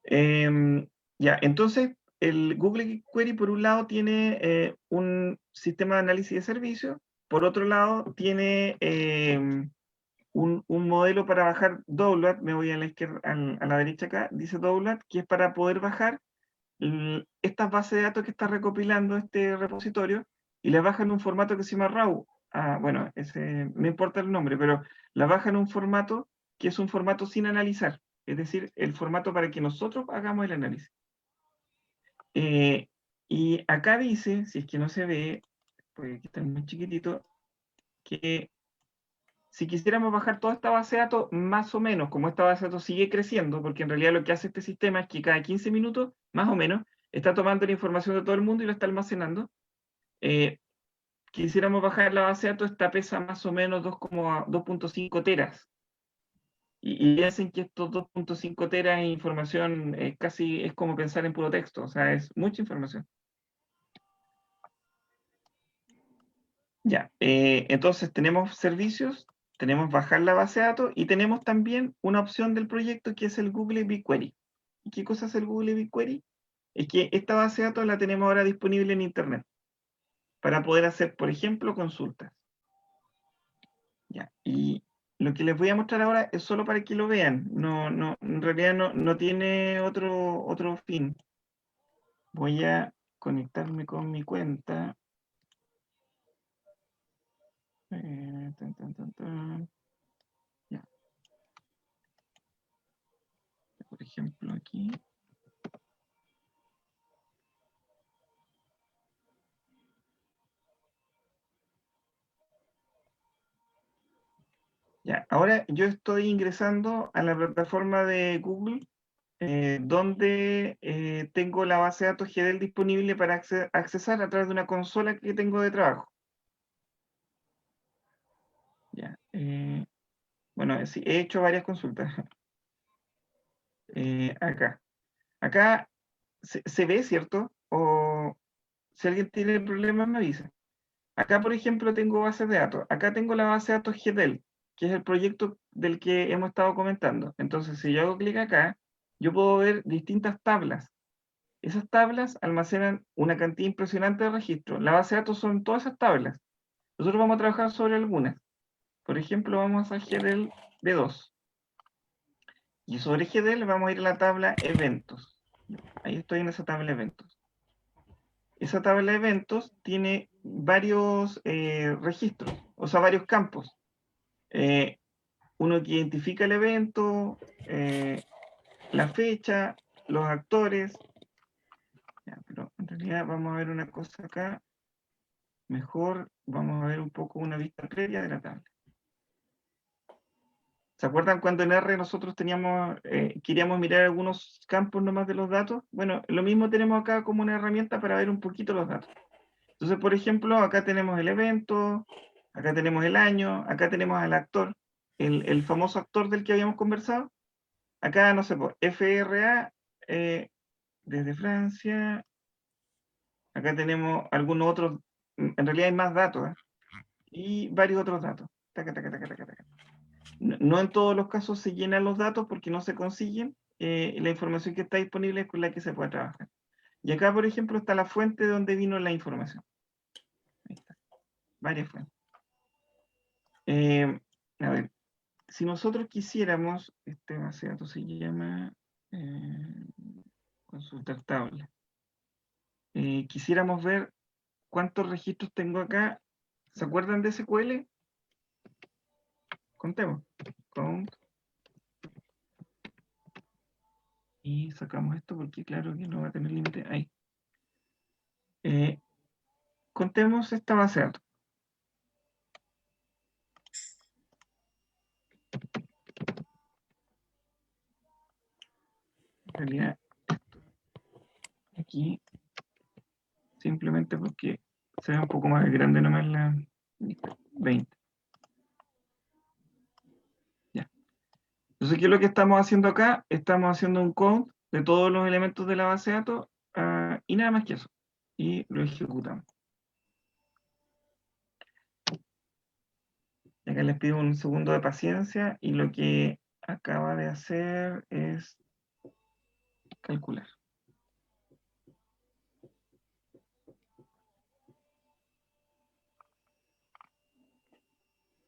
A: Ya, entonces, el Google Query, por un lado, tiene un sistema de análisis de servicios. Por otro lado, tiene un modelo para bajar Download. Me voy a la izquierda, a la derecha acá, dice Download, que es para poder bajar estas bases de datos que está recopilando este repositorio y las baja en un formato que se llama RAW. Bueno, no importa el nombre, pero las baja en un formato que es un formato sin analizar, es decir, el formato para que nosotros hagamos el análisis. Y acá dice, si es que no se ve, porque aquí está muy chiquitito, que si quisiéramos bajar toda esta base de datos, más o menos, como esta base de datos sigue creciendo, porque en realidad lo que hace este sistema es que cada 15 minutos, más o menos, está tomando la información de todo el mundo y lo está almacenando. Quisiéramos bajar la base de datos, esta pesa más o menos 2.5 teras. Y piensen que estos 2.5 teras de información casi es como pensar en puro texto, o sea, es mucha información. Ya, entonces tenemos servicios, tenemos bajar la base de datos y tenemos también una opción del proyecto que es el Google BigQuery. ¿Y qué cosa es el Google BigQuery? Es que esta base de datos la tenemos ahora disponible en Internet para poder hacer, por ejemplo, consultas. Ya, y lo que les voy a mostrar ahora es solo para que lo vean. En realidad no tiene otro fin. Voy a conectarme con mi cuenta. Ya. Por ejemplo, aquí. Ya, ahora yo estoy ingresando a la plataforma de Google, donde tengo la base de datos GDL disponible para accesar a través de una consola que tengo de trabajo. Ya, bueno, sí, he hecho varias consultas. Acá. Acá se ve, ¿cierto? O si alguien tiene problemas me avisa. Acá, por ejemplo, tengo bases de datos. Acá tengo la base de datos GDL, que es el proyecto del que hemos estado comentando. Entonces, si yo hago clic acá, yo puedo ver distintas tablas. Esas tablas almacenan una cantidad impresionante de registros. La base de datos son todas esas tablas. Nosotros vamos a trabajar sobre algunas. Por ejemplo, vamos a GDL B2. Y sobre GDL vamos a ir a la tabla eventos. Ahí estoy en esa tabla eventos. Esa tabla de eventos tiene varios registros, o sea, varios campos. Uno que identifica el evento, la fecha, los actores. Ya, pero en realidad vamos a ver una cosa acá. Mejor vamos a ver un poco una vista previa de la tabla. ¿Se acuerdan cuando en R nosotros queríamos mirar algunos campos nomás de los datos? Bueno, lo mismo tenemos acá como una herramienta para ver un poquito los datos. Entonces, por ejemplo, acá tenemos el evento, acá tenemos el año, acá tenemos al actor, el famoso actor del que habíamos conversado. Acá, no sé, por FRA, desde Francia. Acá tenemos algunos otros, en realidad hay más datos, ¿eh? Y varios otros datos. Taca, taca, taca, taca, taca. No en todos los casos se llenan los datos porque no se consiguen. La información que está disponible es con la que se puede trabajar. Y acá, por ejemplo, está la fuente de donde vino la información. Ahí está. Varias fuentes. A ver, si nosotros quisiéramos, este base de datos se llama consultar tabla. Quisiéramos ver cuántos registros tengo acá. ¿Se acuerdan de SQL? Contemos. Count. Y sacamos esto porque claro que no va a tener límite. Ahí. Contemos esta base de datos. En realidad, esto aquí, simplemente porque se ve un poco más grande nomás la 20. Ya. Entonces, ¿qué es lo que estamos haciendo acá? Estamos haciendo un count de todos los elementos de la base de datos y nada más que eso. Y lo ejecutamos. Y acá les pido un segundo de paciencia y lo que acaba de hacer es calcular.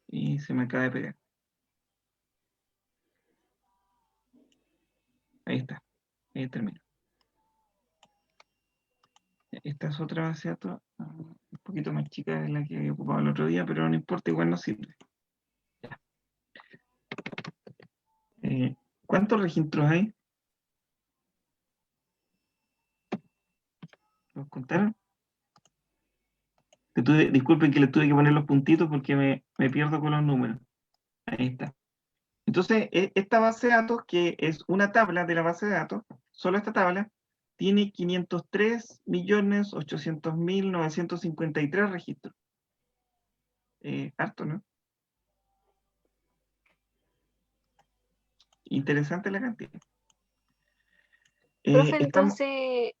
A: Y se me acaba de pegar. Ahí está. Ahí termino. Esta es otra base de datos, un poquito más chica de la que había ocupado el otro día, pero no importa, igual nos sirve. Ya. ¿Cuántos registros hay? ¿Los contaron? Disculpen que le tuve que poner los puntitos porque me pierdo con los números. Ahí está. Entonces, esta base de datos, que es una tabla de la base de datos, solo esta tabla, tiene 503.800.953 registros. Harto, ¿no? Interesante la cantidad.
B: Profe,
A: Estamos...
B: entonces,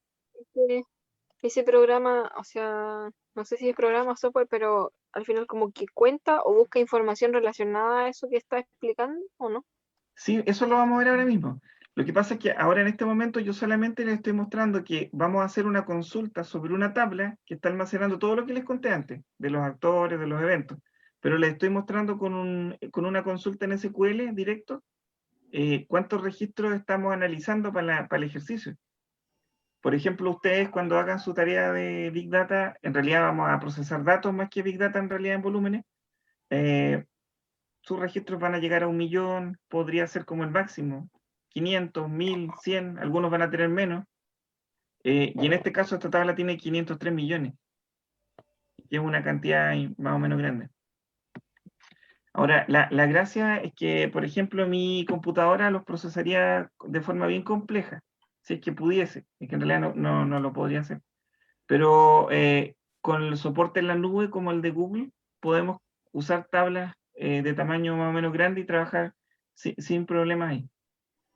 B: ese programa, o sea, no sé si es programa o software, pero al final como que cuenta o busca información relacionada a eso que está explicando, ¿o no?
A: Sí, eso lo vamos a ver ahora mismo. Lo que pasa es que ahora en este momento yo solamente les estoy mostrando que vamos a hacer una consulta sobre una tabla que está almacenando todo lo que les conté antes, de los actores, de los eventos. Pero les estoy mostrando con una consulta en SQL directo cuántos registros estamos analizando para el ejercicio. Por ejemplo, ustedes cuando hagan su tarea de Big Data, en realidad vamos a procesar datos más que Big Data en realidad en volúmenes. Sus registros van a llegar a 1.000.000, podría ser como el máximo, 500, 1.000, 100, algunos van a tener menos. Y en este caso esta tabla tiene 503 millones, que es una cantidad más o menos grande. Ahora, la gracia es que, por ejemplo, mi computadora los procesaría de forma bien compleja, si es que pudiese, es que en realidad no lo podría hacer. Pero con el soporte en la nube como el de Google, podemos usar tablas de tamaño más o menos grande y trabajar sin problemas ahí.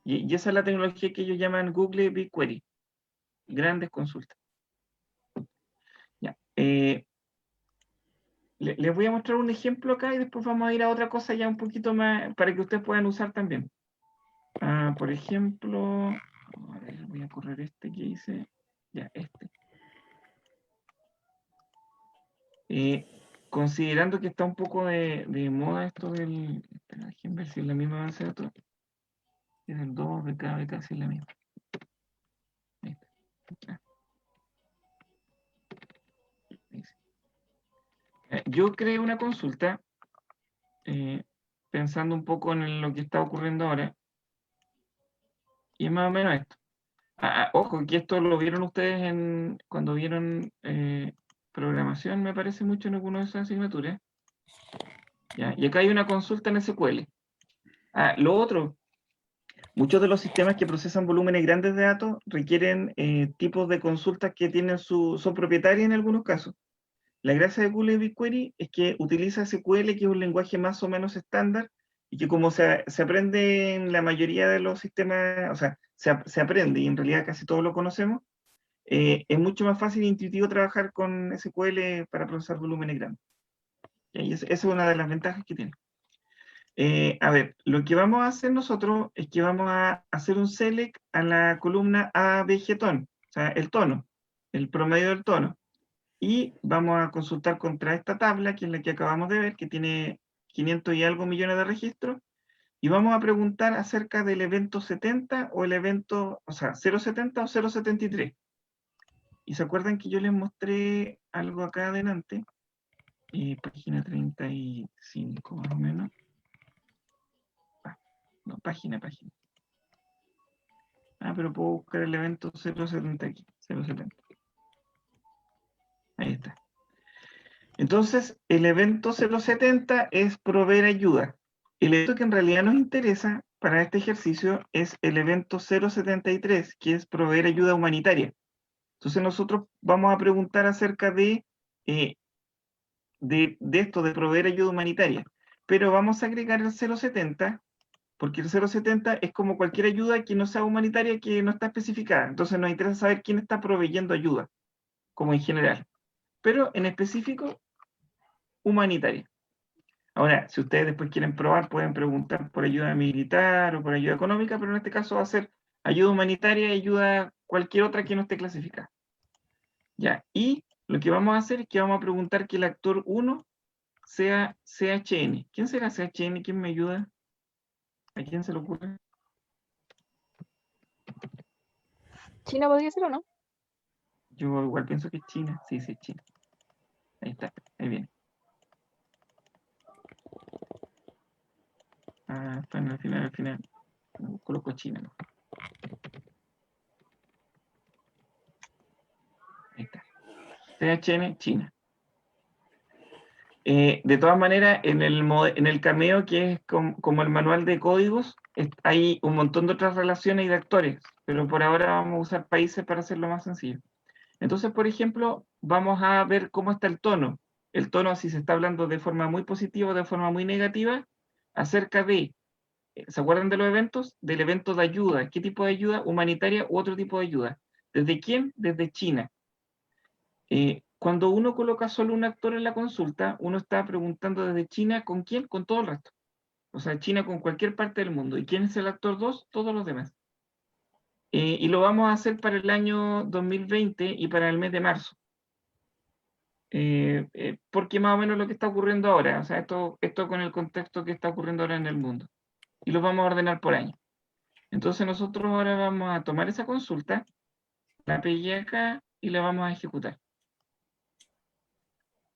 A: Y esa es la tecnología que ellos llaman Google BigQuery. Grandes consultas. Ya. Les voy a mostrar un ejemplo acá y después vamos a ir a otra cosa ya un poquito más para que ustedes puedan usar también. Por ejemplo, a ver, voy a correr este que hice. Ya, este. considerando que está un poco de moda esto del... Espera, déjenme ver si es la misma base de datos. Es el 2 de cada si es la misma. Ahí está. Ahí sí. Yo creé una consulta pensando un poco en lo que está ocurriendo ahora. Y es más o menos esto. Ojo, que esto lo vieron ustedes cuando vieron programación, me parece mucho en alguna de esas asignaturas. ¿Ya? Y acá hay una consulta en SQL. Lo otro, muchos de los sistemas que procesan volúmenes grandes de datos requieren tipos de consultas que son propietarias en algunos casos. La gracia de Google BigQuery es que utiliza SQL, que es un lenguaje más o menos estándar, y que como se aprende en la mayoría de los sistemas, o sea, se aprende, y en realidad casi todos lo conocemos, es mucho más fácil e intuitivo trabajar con SQL para procesar volúmenes grandes. Y esa es una de las ventajas que tiene. A ver, lo que vamos a hacer nosotros es que vamos a hacer un select a la columna ABG-TON, o sea, el tono, el promedio del tono. Y vamos a consultar contra esta tabla, que es la que acabamos de ver, que tiene 500 y algo millones de registros, y vamos a preguntar acerca del evento 70 o el evento, o sea, 070 o 073. Y se acuerdan que yo les mostré algo acá adelante, página 35 más o menos. No, página. Pero puedo buscar el evento 070 aquí, 070. Ahí está. Entonces, el evento 070 es proveer ayuda. El evento que en realidad nos interesa para este ejercicio es el evento 073, que es proveer ayuda humanitaria. Entonces nosotros vamos a preguntar acerca de esto, de proveer ayuda humanitaria. Pero vamos a agregar el 070, porque el 070 es como cualquier ayuda que no sea humanitaria, que no está especificada. Entonces nos interesa saber quién está proveyendo ayuda, como en general. Pero en específico, humanitaria. Ahora, si ustedes después quieren probar, pueden preguntar por ayuda militar o por ayuda económica, pero en este caso va a ser ayuda humanitaria y ayuda cualquier otra que no esté clasificada. Ya, y lo que vamos a hacer es que vamos a preguntar que el actor 1 sea CHN. ¿Quién será CHN? ¿Quién me ayuda? ¿A quién se le ocurre?
B: ¿China podría ser o no?
A: Yo igual pienso que es China. Sí, es China. Ahí está, ahí viene. Está en al final. Coloco China, ¿no? Ahí está. CHN, China. De todas maneras, en el Cameo, que es como el manual de códigos, hay un montón de otras relaciones y de actores, pero por ahora vamos a usar países para hacerlo más sencillo. Entonces, por ejemplo, vamos a ver cómo está el tono. El tono, si se está hablando de forma muy positiva o de forma muy negativa, acerca de, ¿se acuerdan de los eventos? Del evento de ayuda. ¿Qué tipo de ayuda? Humanitaria u otro tipo de ayuda. ¿Desde quién? Desde China. Cuando uno coloca solo un actor en la consulta, uno está preguntando desde China con quién, con todo el resto. O sea, China con cualquier parte del mundo. ¿Y quién es el actor 2? Todos los demás. Y lo vamos a hacer para el año 2020 y para el mes de marzo. Porque más o menos lo que está ocurriendo ahora, o sea, esto con el contexto que está ocurriendo ahora en el mundo. Y lo vamos a ordenar por año. Entonces nosotros ahora vamos a tomar esa consulta, la pegué acá y la vamos a ejecutar.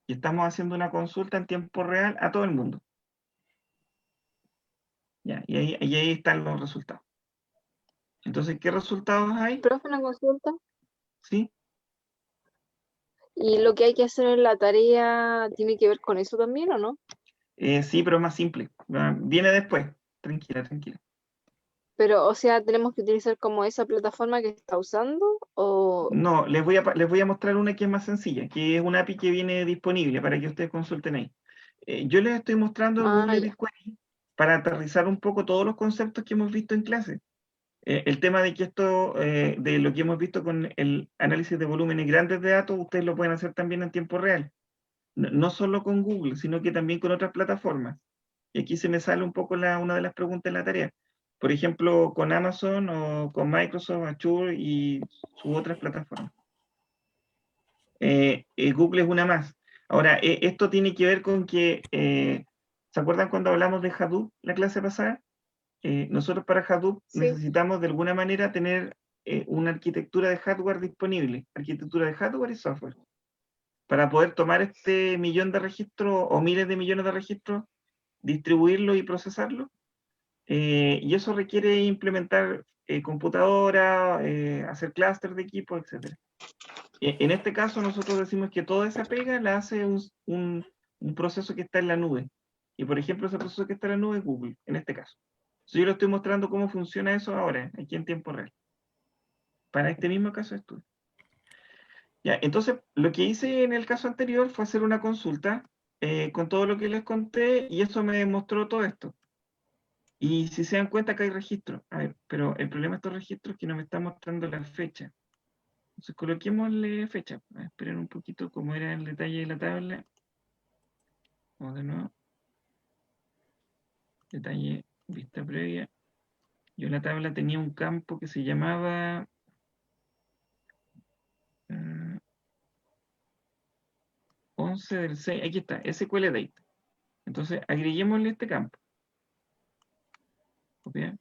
A: Y estamos haciendo una consulta en tiempo real a todo el mundo. Ya, y ahí están los resultados. Entonces, ¿qué resultados hay?
B: Profe, una consulta.
A: ¿Sí?
B: ¿Y lo que hay que hacer en la tarea tiene que ver con eso también o no?
A: Sí, pero es más simple. Viene después. Tranquila.
B: Pero, o sea, ¿tenemos que utilizar como esa plataforma que está usando? ¿O
A: No, les voy a mostrar una que es más sencilla, que es una API que viene disponible para que ustedes consulten ahí. Yo les estoy mostrando Google
B: ya.
A: BigQuery para aterrizar un poco todos los conceptos que hemos visto en clase. El tema de que esto, de lo que hemos visto con el análisis de volúmenes grandes de datos, ustedes lo pueden hacer también en tiempo real. No solo con Google, sino que también con otras plataformas. Y aquí se me sale un poco una de las preguntas en la tarea. Por ejemplo, con Amazon o con Microsoft, Azure y sus otras plataformas. Google es una más. Ahora, esto tiene que ver con que, ¿se acuerdan cuando hablamos de Hadoop la clase pasada? Nosotros para Hadoop
B: Sí.
A: necesitamos de alguna manera tener una arquitectura de hardware disponible, arquitectura de hardware y software, para poder tomar este millón de registros o miles de millones de registros, distribuirlo y procesarlo. Y eso requiere implementar computadoras, hacer clústeres de equipos, etc. En este caso nosotros decimos que toda esa pega la hace un proceso que está en la nube. Y por ejemplo, ese proceso que está en la nube es Google, en este caso. Entonces, yo le estoy mostrando cómo funciona eso ahora, aquí en tiempo real. Para este mismo caso de estudio. Ya, entonces, lo que hice en el caso anterior fue hacer una consulta con todo lo que les conté y eso me demostró todo esto. Y si se dan cuenta que hay registros. A ver, pero el problema de estos registros es que no me está mostrando la fecha. Entonces, coloquémosle fecha. Esperen un poquito cómo era el detalle de la tabla. Vamos de nuevo. Detalle, vista previa. Yo en la tabla tenía un campo que se llamaba 11 del 6. Aquí está, SQL Date. Entonces, agreguémosle este campo. ¿Copiar?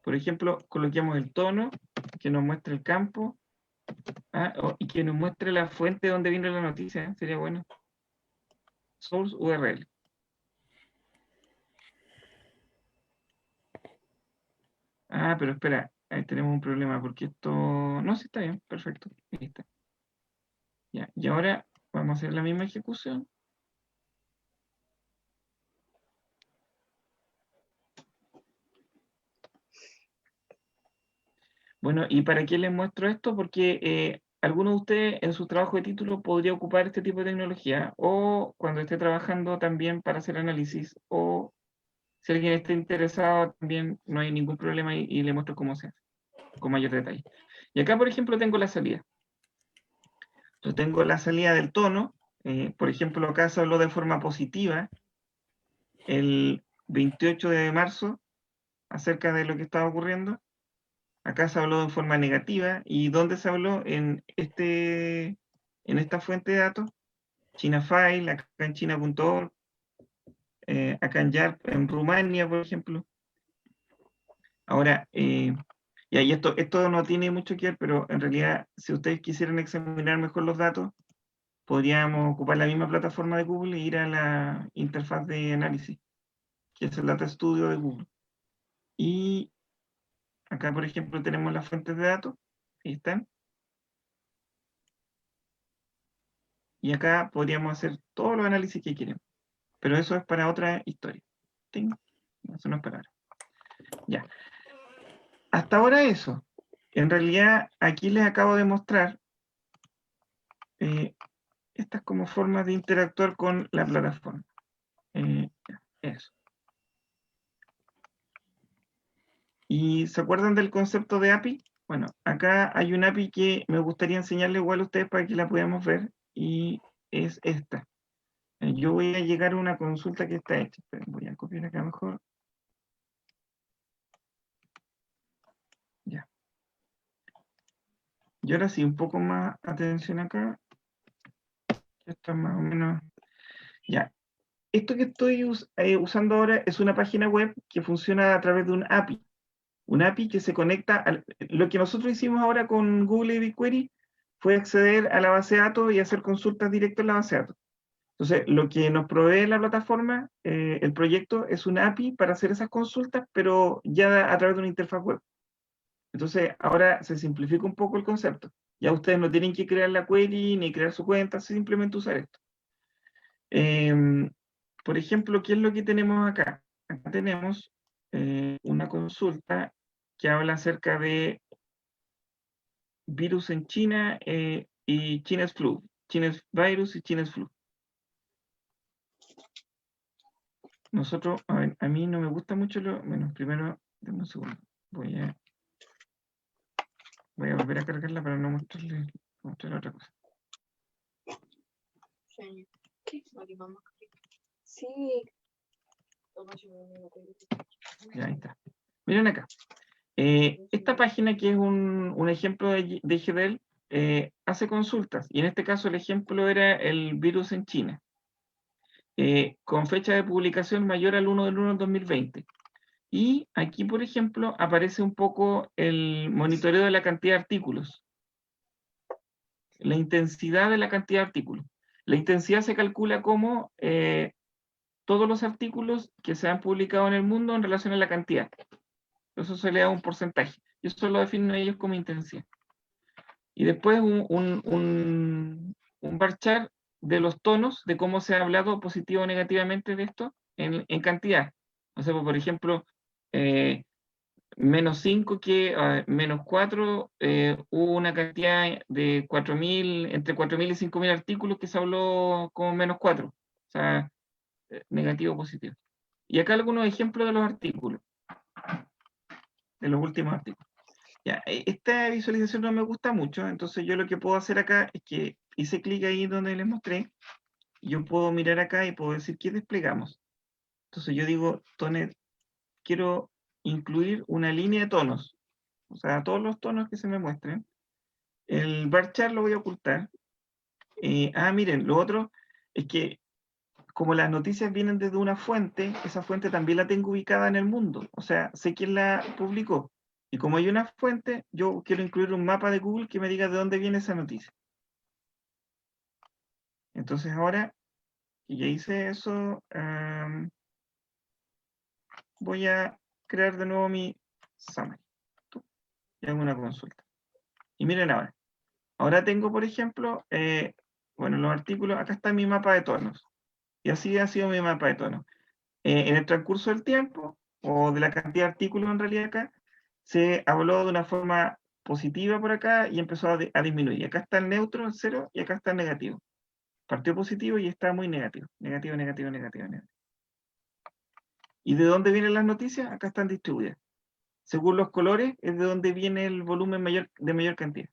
A: Por ejemplo, coloquemos el tono, que nos muestre el campo, y que nos muestre la fuente donde viene la noticia. Sería bueno. Source URL. Pero espera, ahí tenemos un problema, porque esto... No, sí está bien, perfecto. Ahí está. Ya, y ahora vamos a hacer la misma ejecución. Bueno, ¿y para qué les muestro esto? Porque alguno de ustedes en su trabajo de título podría ocupar este tipo de tecnología, o cuando esté trabajando también para hacer análisis, o si alguien está interesado también no hay ningún problema y le muestro cómo se hace, con mayor detalle. Y acá, por ejemplo, tengo la salida. Yo tengo la salida del tono. Por ejemplo, acá se habló de forma positiva el 28 de marzo acerca de lo que estaba ocurriendo. Acá se habló de forma negativa. ¿Y dónde se habló? En esta fuente de datos, ChinaFile, acá en china.org, acá en YARP, en Rumania, por ejemplo. Ahora, y ahí esto no tiene mucho que ver, pero en realidad, si ustedes quisieran examinar mejor los datos, podríamos ocupar la misma plataforma de Google e ir a la interfaz de análisis, que es el Data Studio de Google. Y acá, por ejemplo, tenemos las fuentes de datos. Ahí están. Y acá podríamos hacer todos los análisis que queremos. Pero eso es para otra historia. ¿Sí? Eso no es para ahora. Ya. Hasta ahora eso. En realidad, aquí les acabo de mostrar estas como formas de interactuar con la plataforma. Eso. ¿Y se acuerdan del concepto de API? Bueno, acá hay un API que me gustaría enseñarle igual a ustedes para que la podamos ver, y es esta. Yo voy a llegar a una consulta que está hecha. Esperen, voy a copiar acá mejor. Ya. Y ahora sí, un poco más atención acá. Esto es más o menos... Ya. Esto que estoy usando ahora es una página web que funciona a través de un API. Un API que se conecta a... Lo que nosotros hicimos ahora con Google y BigQuery fue acceder a la base de datos y hacer consultas directas en la base de datos. Entonces, lo que nos provee la plataforma, el proyecto, es una API para hacer esas consultas, pero ya a través de una interfaz web. Entonces, ahora se simplifica un poco el concepto. Ya ustedes no tienen que crear la query ni crear su cuenta, simplemente usar esto. Por ejemplo, ¿qué es lo que tenemos acá? Acá tenemos una consulta que habla acerca de virus en China y China's flu, China's virus y China's flu. Nosotros, a ver, a mí no me gusta mucho bueno, primero, denme un segundo. Voy a volver a cargarla para no mostrarle otra cosa.
B: Sí.
A: Ya, ahí está. Miren acá. Esta página que es un ejemplo de GDL, hace consultas, y en este caso el ejemplo era el virus en China, con fecha de publicación mayor al 1 del 1 del 2020. Y aquí, por ejemplo, aparece un poco el monitoreo de la cantidad de artículos, la intensidad de la cantidad de artículos. La intensidad se calcula como todos los artículos que se han publicado en el mundo en relación a la cantidad. Eso se le da un porcentaje. Y eso lo definen ellos como intensidad. Y después un bar chart de los tonos, de cómo se ha hablado positivo o negativamente de esto en cantidad. O sea, por ejemplo, menos 5 que menos 4, hubo una cantidad de 4.000, entre 4.000 y 5.000 artículos que se habló como menos 4. O sea, negativo o positivo. Y acá algunos ejemplos de los artículos, de los últimos artículos. Ya, esta visualización no me gusta mucho, entonces yo lo que puedo hacer acá es que hice clic ahí donde les mostré, y yo puedo mirar acá y puedo decir qué desplegamos. Entonces yo digo, quiero incluir una línea de tonos, o sea, todos los tonos que se me muestren. El bar chart lo voy a ocultar. Miren, lo otro es que como las noticias vienen desde una fuente, esa fuente también la tengo ubicada en el mundo, o sea, sé quién la publicó. Y como hay una fuente, yo quiero incluir un mapa de Google que me diga de dónde viene esa noticia. Entonces ahora que ya hice eso, voy a crear de nuevo mi summary y hago una consulta. Y miren ahora. Ahora tengo, por ejemplo, bueno, los artículos, acá está mi mapa de tonos. Y así ha sido mi mapa de tonos. En el transcurso del tiempo, o de la cantidad de artículos en realidad acá, se habló de una forma positiva por acá y empezó a disminuir. Acá está el neutro, el 0, y acá está el negativo. Partió positivo y está muy negativo. Negativo, negativo, negativo, negativo. ¿Y de dónde vienen las noticias? Acá están distribuidas. Según los colores, es de dónde viene el volumen de mayor cantidad.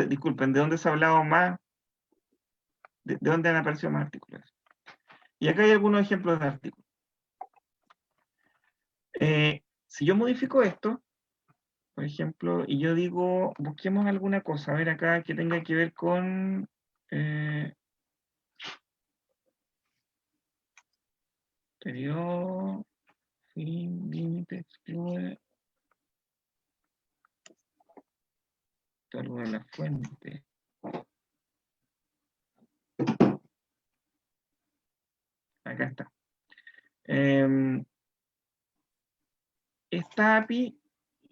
A: Disculpen, de dónde se ha hablado más, de dónde han aparecido más artículos. Y acá hay algunos ejemplos de artículos. Si yo modifico esto, por ejemplo, y yo digo, busquemos alguna cosa, a ver acá que tenga que ver con periodo, fin, límite, excluye, algo de la fuente. Acá está. Esta API,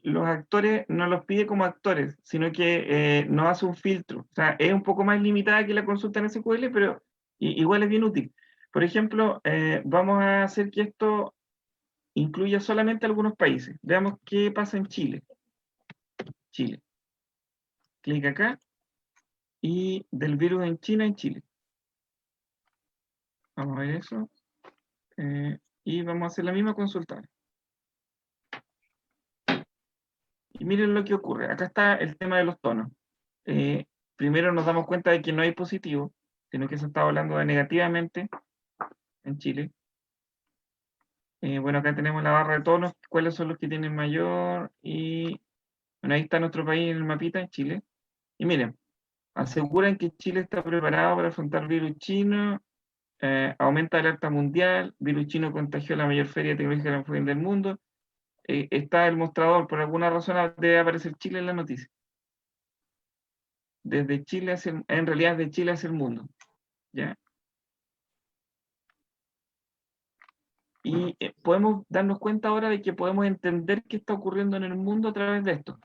A: los actores no los pide como actores, sino que no hace un filtro. O sea, es un poco más limitada que la consulta en SQL, pero igual es bien útil. Por ejemplo, vamos a hacer que esto incluya solamente algunos países. Veamos qué pasa en Chile. Chile. Clic acá. Y del virus en China, en Chile. Vamos a ver eso. Y vamos a hacer la misma consulta. Y miren lo que ocurre. Acá está el tema de los tonos. Primero nos damos cuenta de que no hay positivo, sino que se está hablando de negativamente en Chile. Bueno, acá tenemos la barra de tonos, cuáles son los que tienen mayor, y bueno, ahí está nuestro país en el mapita, en Chile. Y miren, aseguran que Chile está preparado para afrontar virus chino, aumenta la alerta mundial, virus chino contagió la mayor feria tecnológica del mundo. Está el mostrador, por alguna razón debe aparecer Chile en la noticia. Desde Chile en realidad de Chile hacia el mundo. ¿Ya? Y podemos darnos cuenta ahora de que podemos entender qué está ocurriendo en el mundo a través de esto.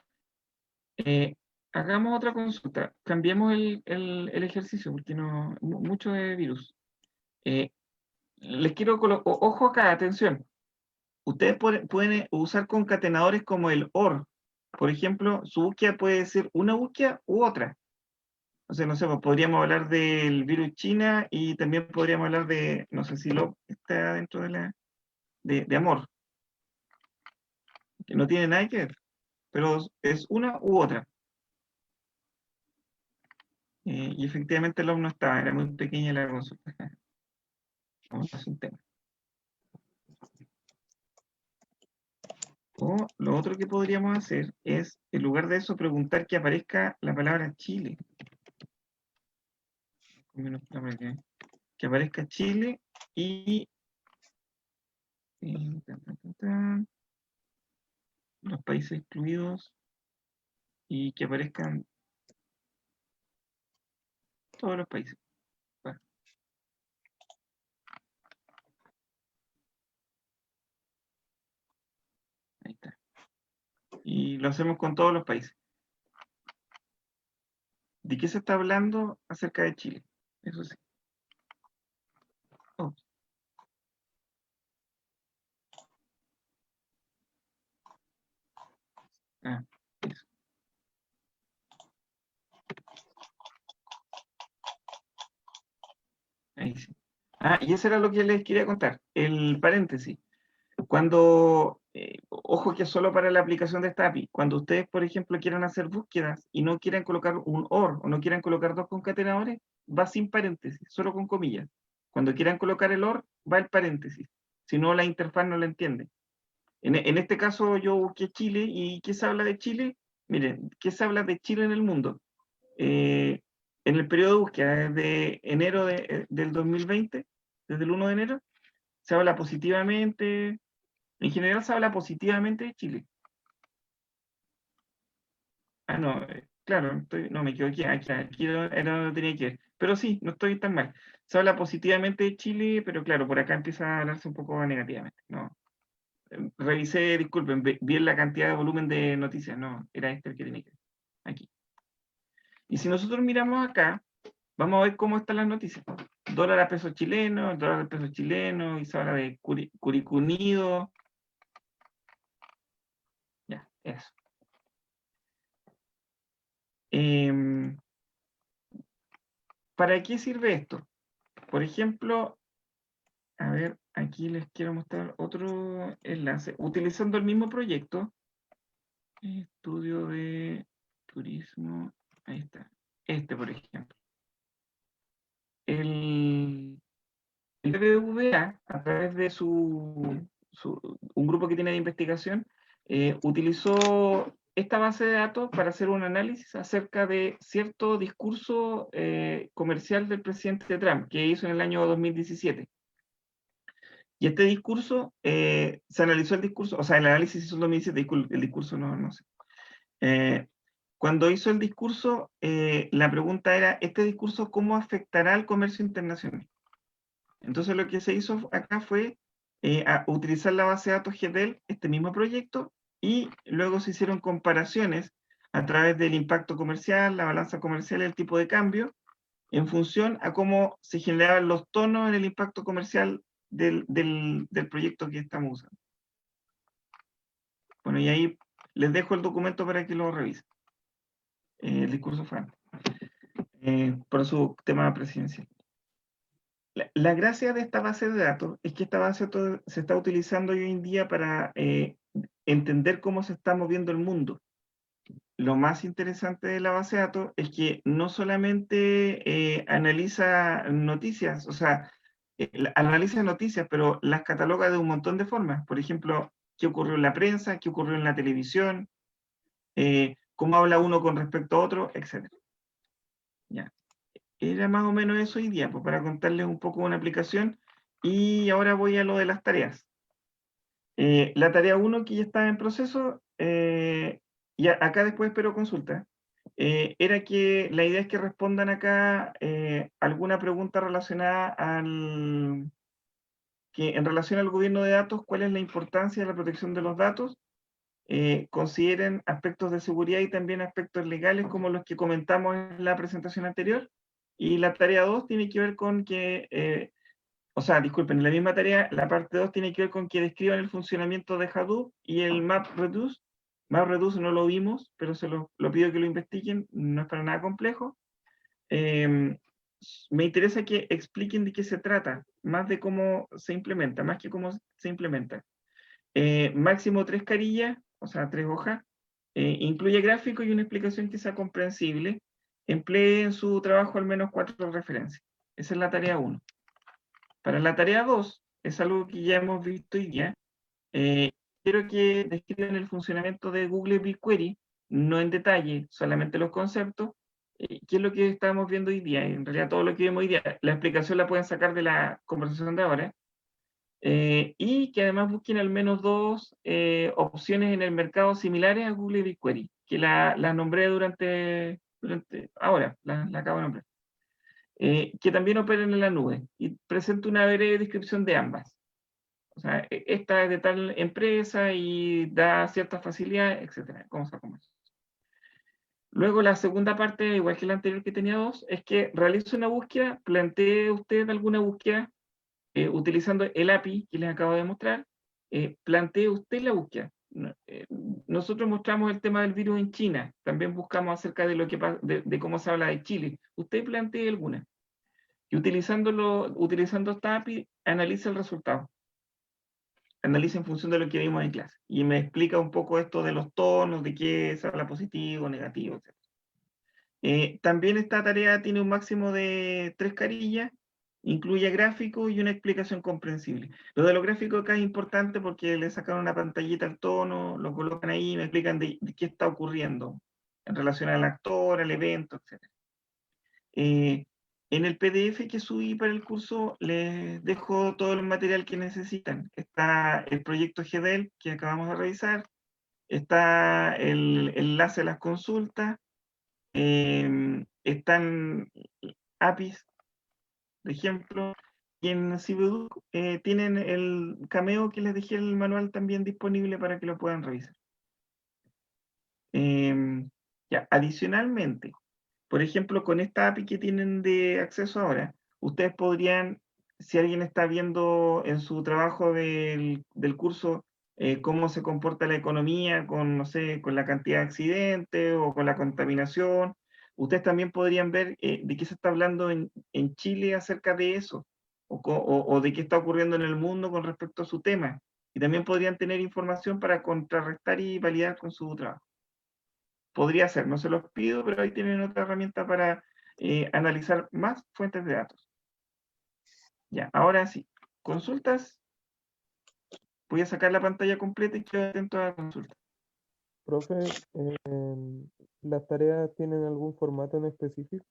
A: Hagamos otra consulta. Cambiemos el ejercicio, porque no mucho de virus. Les quiero ojo acá, atención. Ustedes pueden usar concatenadores como el OR. Por ejemplo, su búsqueda puede ser una búsqueda u otra. O sea, no sé, pues podríamos hablar del virus China y también podríamos hablar de, no sé si lo está dentro de amor, que no tiene nada que ver, pero es una u otra. Y efectivamente el no estaba, era muy pequeña la consulta. Vamos a hacer un tema. O lo otro que podríamos hacer es, en lugar de eso, preguntar que aparezca la palabra Chile. Que aparezca Chile y los países excluidos y que aparezcan todos los países. Bueno, ahí está. Y lo hacemos con todos los países. ¿De qué se está hablando acerca de Chile? Eso sí. Oh. Ah, eso. Ahí sí. Ah, y eso era lo que les quería contar. El paréntesis. Cuando, ojo que solo para la aplicación de esta API, cuando ustedes, por ejemplo, quieran hacer búsquedas y no quieran colocar un OR o no quieran colocar dos concatenadores, va sin paréntesis, solo con comillas. Cuando quieran colocar el OR, va el paréntesis. Si no, la interfaz no la entiende. En este caso yo busqué Chile y ¿qué se habla de Chile? Miren, ¿qué se habla de Chile en el mundo? En el periodo de búsqueda, desde enero del 2020, desde el 1 de enero, se habla positivamente, en general se habla positivamente de Chile. Ah, no, claro, no me equivoqué, aquí era donde tenía que ver. Pero sí, no estoy tan mal. Se habla positivamente de Chile, pero claro, por acá empieza a hablarse un poco negativamente. No, revisé, disculpen, vi la cantidad de volumen de noticias, no, era este el que tenía que ver. Aquí. Y si nosotros miramos acá, vamos a ver cómo están las noticias. Dólar a peso chileno, dólar a peso chileno, y se habla de Curicunido. Ya, eso. ¿Para qué sirve esto? Por ejemplo, a ver, aquí les quiero mostrar otro enlace. Utilizando el mismo proyecto, estudio de turismo, ahí está. Este, por ejemplo. El BBVA, a través de un grupo que tiene de investigación, utilizó esta base de datos para hacer un análisis acerca de cierto discurso comercial del presidente Trump que hizo en el año 2017. Y este discurso, se analizó el discurso, o sea, el análisis hizo en 2017, el discurso no sé. Cuando hizo el discurso, la pregunta era, ¿este discurso cómo afectará al comercio internacional? Entonces lo que se hizo acá fue utilizar la base de datos GDL, este mismo proyecto, y luego se hicieron comparaciones a través del impacto comercial, la balanza comercial y el tipo de cambio, en función a cómo se generaban los tonos en el impacto comercial del proyecto que estamos usando. Bueno, y ahí les dejo el documento para que lo revisen. El discurso fue antes, por su tema presidencial. La gracia de esta base de datos es que esta base de datos se está utilizando hoy en día para entender cómo se está moviendo el mundo. Lo más interesante de la base de datos es que no solamente analiza noticias, o sea, analiza noticias, pero las cataloga de un montón de formas. Por ejemplo, qué ocurrió en la prensa, qué ocurrió en la televisión, cómo habla uno con respecto a otro, etc. Ya. Era más o menos eso hoy día, pues para contarles un poco una aplicación. Y ahora voy a lo de las tareas. La tarea 1 que ya está en proceso, y acá después espero consulta, era que la idea es que respondan acá alguna pregunta relacionada que en relación al gobierno de datos, cuál es la importancia de la protección de los datos, consideren aspectos de seguridad y también aspectos legales como los que comentamos en la presentación anterior. Y la tarea 2 tiene que ver con que, o sea, disculpen, en la misma tarea, la parte 2 tiene que ver con que describan el funcionamiento de Hadoop y el MapReduce. MapReduce no lo vimos, pero se lo pido que lo investiguen, no es para nada complejo. Me interesa que expliquen de qué se trata, más de cómo se implementa, más que cómo se implementa. Máximo 3 carillas, o sea, 3 hojas. Incluye gráfico y una explicación que sea comprensible. Emplee en su trabajo al menos 4 referencias. Esa es la tarea 1. Para la tarea 2, es algo que ya hemos visto hoy día, quiero que describan el funcionamiento de Google BigQuery, no en detalle, solamente los conceptos, qué es lo que estamos viendo hoy día. En realidad todo lo que vemos hoy día, la explicación la pueden sacar de la conversación de ahora, y que además busquen al menos dos opciones en el mercado similares a Google BigQuery, que las nombré durante ahora, la acabo de nombrar. Que también operen en la nube, y presento una breve descripción de ambas. O sea, esta es de tal empresa y da ciertas facilidades, etcétera. ¿Cómo se acomoda? Luego la segunda parte, igual que la anterior que tenía dos, es que realice una búsqueda, plantee usted alguna búsqueda utilizando el API que les acabo de mostrar, plantee usted la búsqueda. Nosotros mostramos el tema del virus en China, también buscamos acerca de, de cómo se habla de Chile. Usted plantee alguna. Y utilizando esta API, analice el resultado. Analiza en función de lo que vimos en clase. Y me explica un poco esto de los tonos, de qué se habla positivo, negativo, etc. También esta tarea tiene un máximo de 3 carillas, incluye gráficos y una explicación comprensible. Lo de los gráficos acá es importante porque le sacan una pantallita al tono, lo colocan ahí y me explican de qué está ocurriendo en relación al actor, al evento, etc. En el PDF que subí para el curso les dejo todo el material que necesitan. Está el proyecto GDEL que acabamos de revisar, está el enlace a las consultas, están APIs, de ejemplo, y en Cibeduc tienen el Cameo que les dejé el manual también disponible para que lo puedan revisar. Ya, adicionalmente, por ejemplo, con esta API que tienen de acceso ahora, ustedes podrían, si alguien está viendo en su trabajo del curso cómo se comporta la economía con, no sé, con la cantidad de accidentes o con la contaminación, ustedes también podrían ver de qué se está hablando en Chile acerca de eso, o de qué está ocurriendo en el mundo con respecto a su tema. Y también podrían tener información para contrarrestar y validar con su trabajo. Podría ser, no se los pido, pero ahí tienen otra herramienta para analizar más fuentes de datos. Ya, ahora sí, consultas. Voy a sacar la pantalla completa y quedo atento a la consulta.
F: Profe, ¿las tareas tienen algún formato en específico?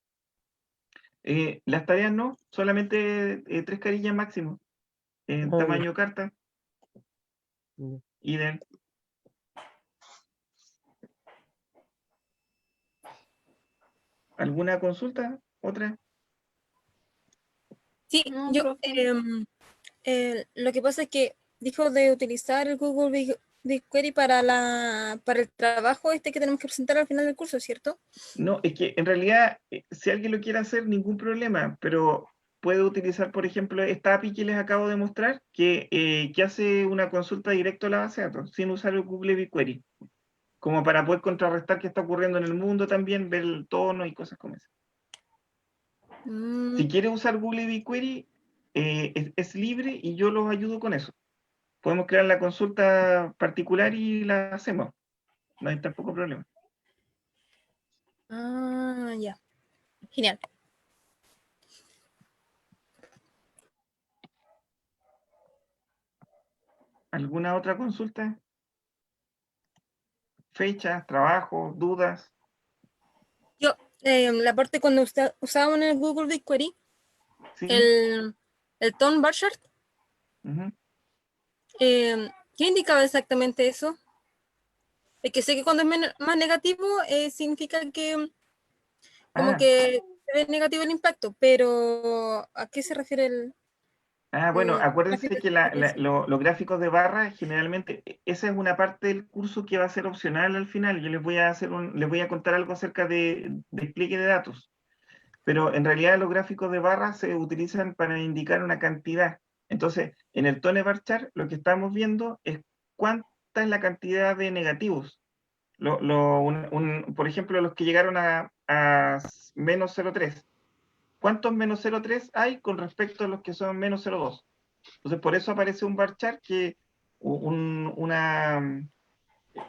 A: Las tareas no, solamente 3 carillas máximo, en
F: Ah,
A: tamaño carta,
F: ya.
A: idem. ¿Alguna consulta? ¿Otra?
E: Sí,
B: No,
E: yo,
B: profe.
E: lo que pasa es que dijo de utilizar el Google BigQuery para el trabajo este que tenemos que presentar al final del curso, ¿cierto?
A: No, es que en realidad, si alguien lo quiere hacer, ningún problema, pero puede utilizar, por ejemplo, esta API que les acabo de mostrar, que hace una consulta directa a la base de datos, sin usar el Google BigQuery, como para poder contrarrestar qué está ocurriendo en el mundo también, ver el tono y cosas como esas.
E: Mm,
A: Si quiere usar Google BigQuery, es libre y yo los ayudo con eso. Podemos crear la consulta particular y la hacemos. No hay tampoco problema.
E: ya. Genial.
A: ¿Alguna otra consulta? Fechas, trabajos, dudas.
E: Yo, la parte cuando usábamos en el Google BigQuery,
A: ¿Sí?
E: el tone bar chart,
A: Ujú.
E: ¿qué indicaba exactamente eso? Es que sé que cuando es más negativo significa que como
A: Ah,
E: que se ve negativo el impacto, pero ¿a qué se refiere
A: bueno,
E: el
A: acuérdense
E: gráfico
A: que
E: que dice?
A: los gráficos de barra generalmente, esa es una parte del curso que va a ser opcional al final. Yo les voy a les voy a contar algo acerca de despliegue de datos. Pero en realidad los gráficos de barra se utilizan para indicar una cantidad. Entonces, en el Tone Bar Chart, lo que estamos viendo es cuánta es la cantidad de negativos. Por ejemplo, los que llegaron a menos 0,3. ¿Cuántos menos 0,3 hay con respecto a los que son menos 0,2? Entonces, por eso aparece un bar chart que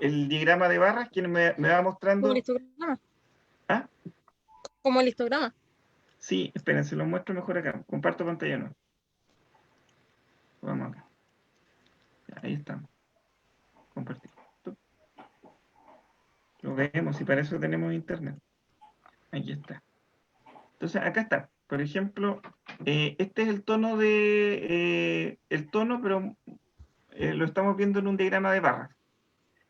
A: el diagrama de barras que me va
E: Como el
A: mostrando.
E: histograma.
A: Ah,
E: Como el histograma.
A: sí, espérense, lo muestro mejor acá. Comparto pantalla, no. Vamos acá. Ahí estamos. compartir. Lo vemos y para eso tenemos internet. Aquí está. Entonces, acá está. Por ejemplo, este es el tono pero lo estamos viendo en un diagrama de barras.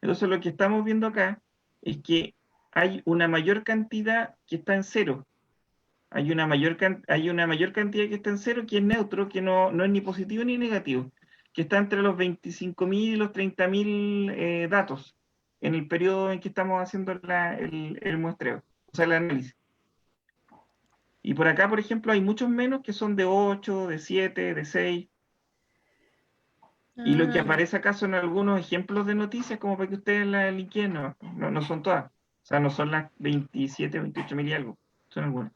A: Entonces, lo que estamos viendo acá es que hay una mayor cantidad que está en cero. Hay una mayor cantidad que está en cero, que es neutro, que no es ni positivo ni negativo, que está entre los 25.000 y los 30.000 datos en el periodo en que estamos haciendo el muestreo, o sea, el análisis. Y por acá, por ejemplo, hay muchos menos que son de 8, de 7, de 6. Y lo que
E: Ah,
A: aparece acá son algunos ejemplos de noticias, como para que ustedes la linken, no son todas. O sea, no son las 27, 28.000 y algo, son algunas.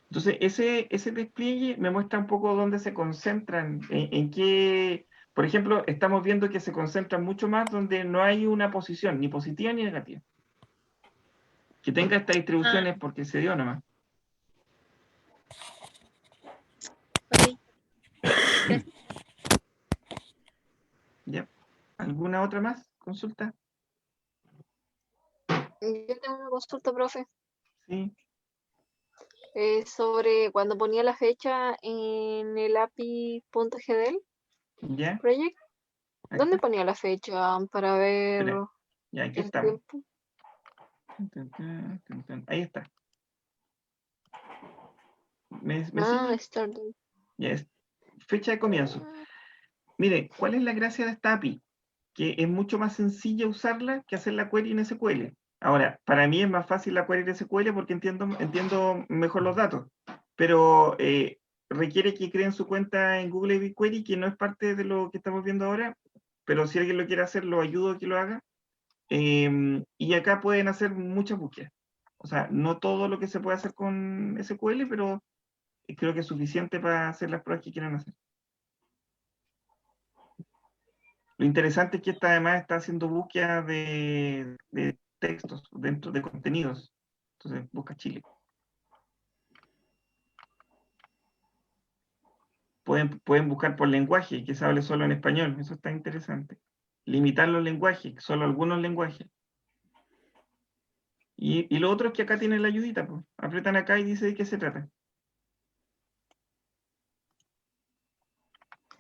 A: Entonces, ese despliegue me muestra un poco dónde se concentran, en qué, por ejemplo, estamos viendo que se concentran mucho más donde no hay una posición, ni positiva ni negativa. Que tenga esta distribución es porque se dio nomás.
E: ok.
A: ¿Ya? ¿Alguna otra más? ¿Consulta?
B: Yo tengo una consulta, profe,
A: Sí,
B: sobre cuando ponía la fecha en el API.gdl
A: ¿ya?
B: project.
A: Ahí
B: ¿Dónde
A: está.
B: ponía la fecha para ver
A: Espera, ya, aquí
B: el
A: estamos.
B: tiempo?
A: Ahí está. ¿Me
B: Ah,
A: sigue?
B: start date.
A: Ya es fecha de comienzo. Mire, ¿cuál es la gracia de esta API? Que es mucho más sencilla usarla que hacer la query en SQL. Ahora, para mí es más fácil la query en SQL porque entiendo mejor los datos, pero requiere que creen su cuenta en Google BigQuery, que no es parte de lo que estamos viendo ahora, pero si alguien lo quiere hacer, lo ayudo a que lo haga. Y acá pueden hacer muchas búsquedas. O sea, no todo lo que se puede hacer con SQL, pero creo que es suficiente para hacer las pruebas que quieran hacer. Lo interesante es que esta además está haciendo búsqueda de textos dentro de contenidos. Entonces busca Chile. Pueden buscar por lenguaje, que se hable solo en español. Eso está interesante. Limitar los lenguajes, solo algunos lenguajes. Y lo otro es que acá tienen la ayudita. Pues. Apretan acá y dice de qué se trata.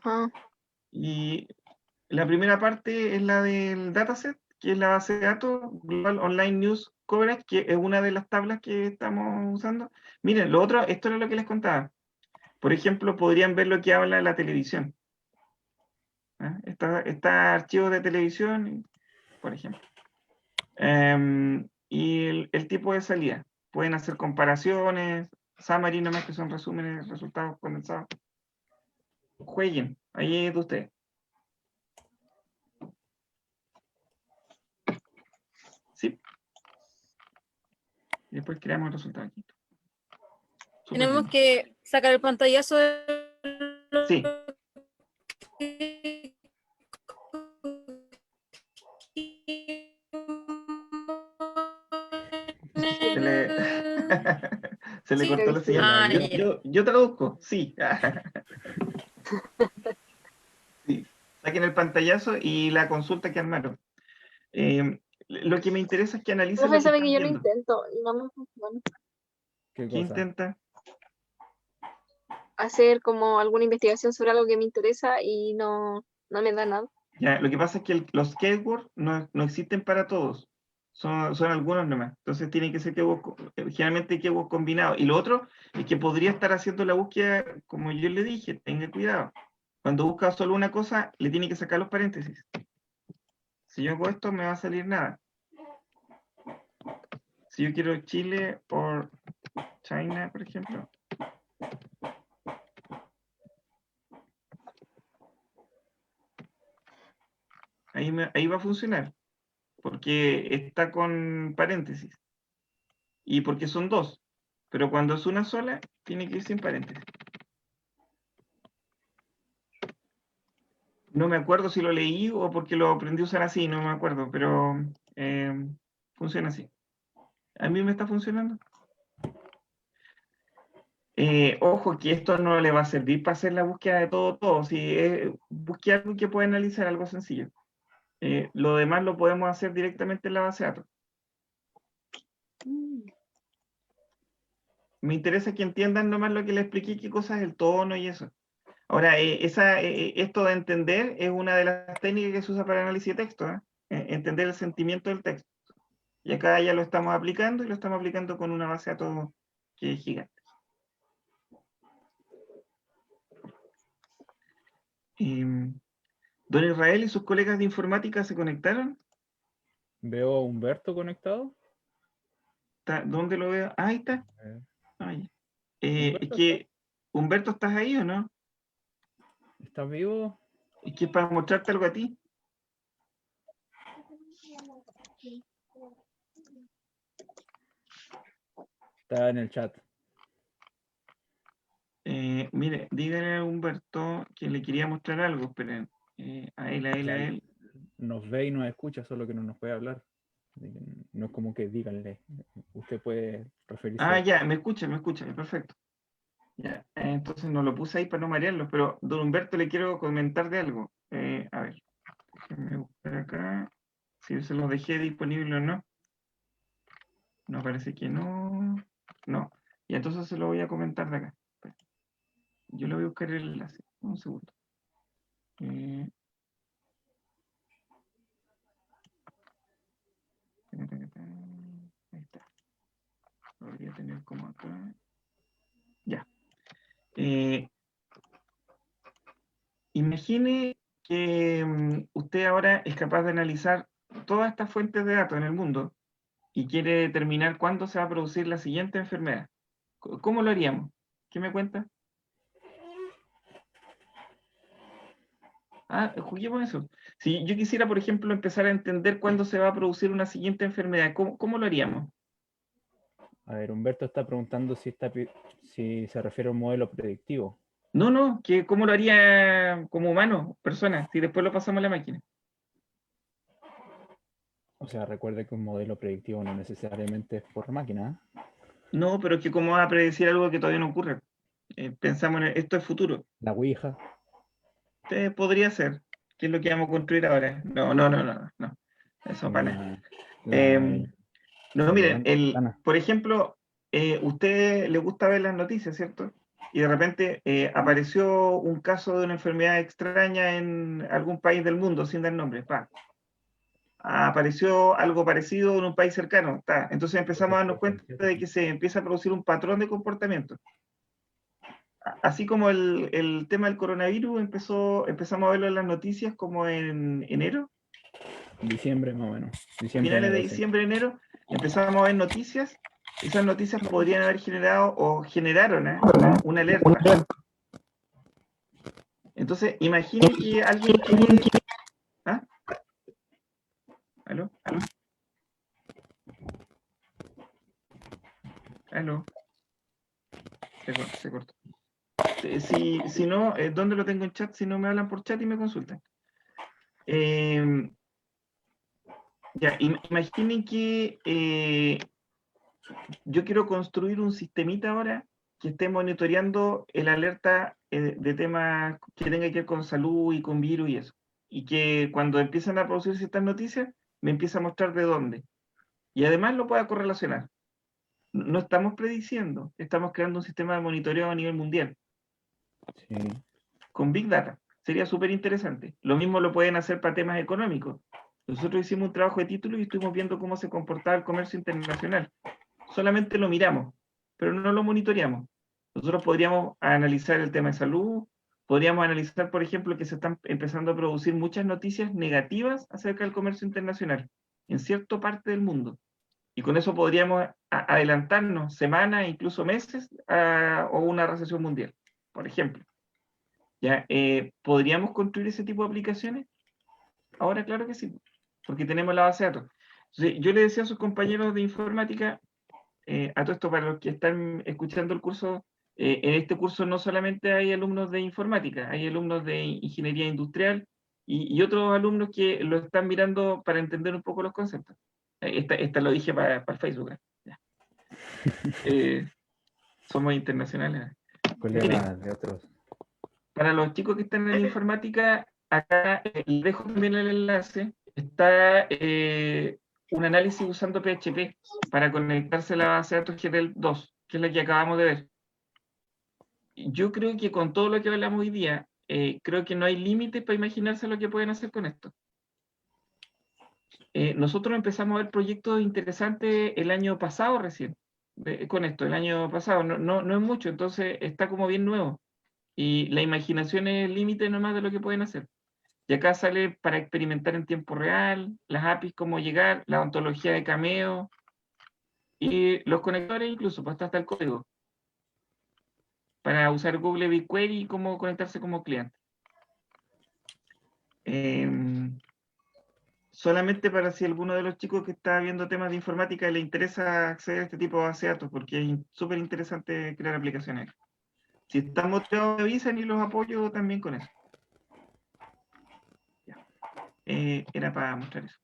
B: Ah,
A: Y la primera parte es la del dataset, que es la base de datos Global Online News Coverage, que es una de las tablas que estamos usando. Miren, lo otro, esto era lo que les contaba. Por ejemplo, podrían ver lo que habla la televisión. ¿Ah? Está archivo de televisión, por ejemplo. Y el tipo de salida. Pueden hacer comparaciones, summary nomás, que son resúmenes, resultados condensados. Jueguen, ahí es de ustedes. Sí. Y después creamos el resultado aquí. Súper
E: Tenemos
A: lindo.
E: que sacar el pantallazo de
A: Sí. Se le, se le
E: Sí.
A: cortó la señal.
E: Ah, ya.
A: Yo traduzco, sí. Sí. Saquen el pantallazo y la consulta que armaron. Lo que me interesa es que analicen lo
B: profe,
A: que
B: sabe que
A: están
B: yo lo
A: viendo.
B: intento y no me funciona.
D: ¿Qué
A: ¿Qué
D: cosa?
A: intenta?
B: Hacer como alguna investigación sobre algo que me interesa y no me da nada.
A: Ya, lo que pasa es que los keywords no existen para todos. Son algunos nomás. Entonces tienen que ser generalmente keywords combinados. Y lo otro es que podría estar haciendo la búsqueda, como yo le dije, tenga cuidado. Cuando busca solo una cosa, le tiene que sacar los paréntesis. Si yo hago esto, me va a salir nada. Si yo quiero Chile o China, por ejemplo. Ahí va a funcionar. Porque está con paréntesis. Y porque son dos. Pero cuando es una sola, tiene que ir sin paréntesis. No me acuerdo si lo leí o porque lo aprendí a usar así, no me acuerdo, pero funciona así. A mí me está funcionando. Ojo que esto no le va a servir para hacer la búsqueda de todo. Si busque algo que pueda analizar, algo sencillo. Lo demás lo podemos hacer directamente en la base de datos. Me interesa que entiendan nomás lo que les expliqué, qué cosa es el tono y eso. Ahora, esto de entender es una de las técnicas que se usa para el análisis de texto, ¿eh? Entender el sentimiento del texto. Y acá ya lo estamos aplicando y lo estamos aplicando con una base de datos que es gigante. Don Israel y sus colegas de informática se conectaron.
D: Veo a Humberto conectado.
A: ¿Dónde lo veo? Ah, ahí está.
D: A ver,
A: Ah, ya.
D: ¿Humberto
A: Humberto, ¿estás ahí o no?
D: ¿estás vivo?
A: Es que para mostrarte algo a ti.
D: Está en el chat.
A: Mire, dígale a Humberto que le quería mostrar algo. Esperen. A él.
D: Nos ve y nos escucha, solo que no nos puede hablar. Así que no es como que díganle. Usted puede referirse
A: Ah,
D: a...
A: ya, me escucha, perfecto. Ya, entonces no lo puse ahí para no marearlo, pero don Humberto le quiero comentar de algo. A ver, déjenme buscar acá, si se lo dejé disponible o no. No, parece que no. No. Y entonces se lo voy a comentar de acá. Yo le voy a buscar el enlace. Un segundo. Ahí está. Lo debería tener como acá. Ya. Imagine que usted ahora es capaz de analizar todas estas fuentes de datos en el mundo y quiere determinar cuándo se va a producir la siguiente enfermedad. ¿Cómo lo haríamos? ¿Qué me cuenta? Ah, juguemos eso. Si yo quisiera, por ejemplo, empezar a entender cuándo se va a producir una siguiente enfermedad, ¿cómo lo haríamos?
D: A ver, Humberto está preguntando si se refiere a un modelo predictivo.
A: No, que cómo lo haría como humano, persona, si después lo pasamos a la máquina.
D: O sea, recuerde que un modelo predictivo no necesariamente es por máquina.
A: No, pero que cómo va a predecir algo que todavía no ocurre. Pensamos en esto es futuro.
D: La Ouija.
A: Podría ser, que es lo que vamos a construir ahora. No. Eso para nada. No, miren, por ejemplo, usted le gusta ver las noticias, ¿cierto? Y de repente apareció un caso de una enfermedad extraña en algún país del mundo, sin dar nombre. Apareció algo parecido en un país cercano. Entonces empezamos a darnos cuenta de que se empieza a producir un patrón de comportamiento. Así como el tema del coronavirus empezamos a verlo en las noticias como en enero.
D: Diciembre más o menos.
A: Finales de diciembre, enero, empezamos a ver noticias. Esas noticias podrían haber generado o generaron una alerta. Entonces, imagine que alguien quiere... ¿Ah? ¿Aló? Se cortó. Si no, ¿dónde lo tengo en chat? Si no me hablan por chat y me consultan. Ya, imaginen que yo quiero construir un sistemita ahora que esté monitoreando el alerta de temas que tenga que ver con salud y con virus y eso. Y que cuando empiezan a producirse estas noticias, me empieza a mostrar de dónde. Y además lo pueda correlacionar. No estamos prediciendo, estamos creando un sistema de monitoreo a nivel mundial.
D: Sí.
A: Con Big Data. Sería súper interesante. Lo mismo lo pueden hacer para temas económicos. Nosotros hicimos un trabajo de título y estuvimos viendo cómo se comportaba el comercio internacional. Solamente lo miramos, pero no lo monitoreamos. Nosotros podríamos analizar el tema de salud, podríamos analizar, por ejemplo, que se están empezando a producir muchas noticias negativas acerca del comercio internacional en cierta parte del mundo. Y con eso podríamos adelantarnos semanas, incluso meses, o una recesión mundial, por ejemplo. ¿Ya? ¿Podríamos construir ese tipo de aplicaciones? Ahora, claro que sí, porque tenemos la base de datos. Entonces, yo le decía a sus compañeros de informática, a todo esto, para los que están escuchando el curso, en este curso no solamente hay alumnos de informática, hay alumnos de ingeniería industrial y otros alumnos que lo están mirando para entender un poco los conceptos. Esta lo dije para el Facebook. Ya. Somos internacionales.
D: Colegas de otros.
A: Para los chicos que están en informática, acá les dejo también el enlace está un análisis usando PHP para conectarse a la base de datos GDL 2, que es la que acabamos de ver. Yo creo que con todo lo que hablamos hoy día, creo que no hay límites para imaginarse lo que pueden hacer con esto. Nosotros empezamos a ver proyectos interesantes el año pasado recién, con esto, el año pasado, no es mucho, entonces está como bien nuevo. Y la imaginación es el límite nomás de lo que pueden hacer. Y acá sale para experimentar en tiempo real, las APIs, cómo llegar, la ontología de Cameo, y los conectores incluso, pues hasta el código. Para usar Google BigQuery y cómo conectarse como cliente. Solamente para si alguno de los chicos que está viendo temas de informática le interesa acceder a este tipo de base de datos, porque es súper interesante crear aplicaciones. Si están motivados, me avisan y los apoyo también con eso. Ya. Era para mostrar eso.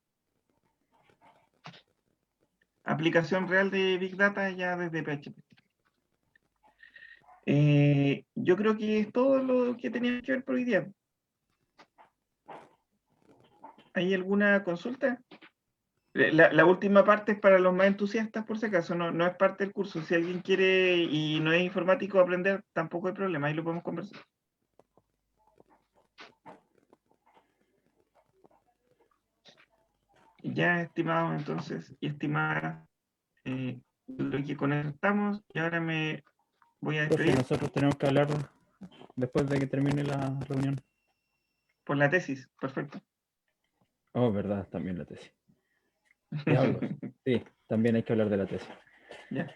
A: Aplicación real de Big Data ya desde PHP. Yo creo que es todo lo que tenía que ver por hoy día. ¿Hay alguna consulta? La última parte es para los más entusiastas, por si acaso, no es parte del curso. Si alguien quiere y no es informático aprender, tampoco hay problema, ahí lo podemos conversar. Ya, estimados, entonces, y estimadas, lo que con eso estamos, y ahora me voy a
D: Profe,
A: despedir
D: nosotros tenemos que hablar después de que termine la reunión.
A: por la tesis. Perfecto.
D: Oh, verdad, también la tesis. Diablos. Sí, también hay que hablar de la tesis.
A: Ya.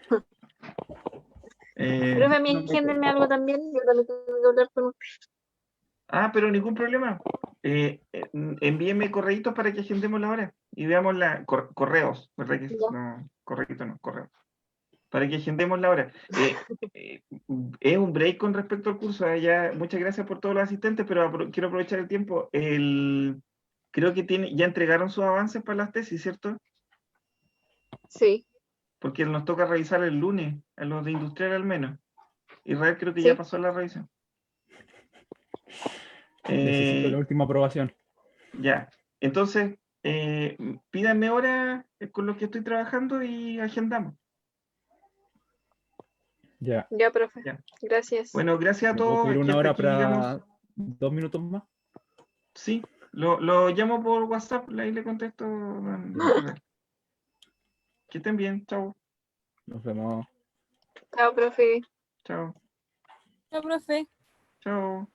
B: Profe, a mí
A: no me-
B: agéndenme algo también, yo también tengo que hablar con usted.
A: pero ningún problema. Envíeme correitos para que agendemos la hora y veamos correos, ¿verdad? Que
B: Ya.
A: no, correito no, correos. Para que agendemos la hora. Es un break con respecto al curso. Ya, muchas gracias por todos los asistentes, pero quiero aprovechar el tiempo. Creo que ya entregaron sus avances para las tesis, ¿cierto?
B: Sí,
A: Porque nos toca revisar el lunes, a los de industrial al menos. Israel creo que
B: Sí.
A: ya pasó la revisión.
D: Necesito la última aprobación.
A: Ya. Entonces, pídanme hora con lo que estoy trabajando y agendamos.
D: Ya.
B: ya, profe.
A: Ya.
B: Gracias.
A: Bueno, gracias a
D: ¿Me puedo
A: todos.
D: pedir
A: Que
D: una
A: hasta
D: hora
A: aquí llegamos.
D: para 2 minutos más?
A: Sí, lo llamo por WhatsApp, ahí le contesto. Que estén bien, chao,
D: Nos vemos.
B: Chao, profe.
A: chao,
E: Ya, profe.
A: chao.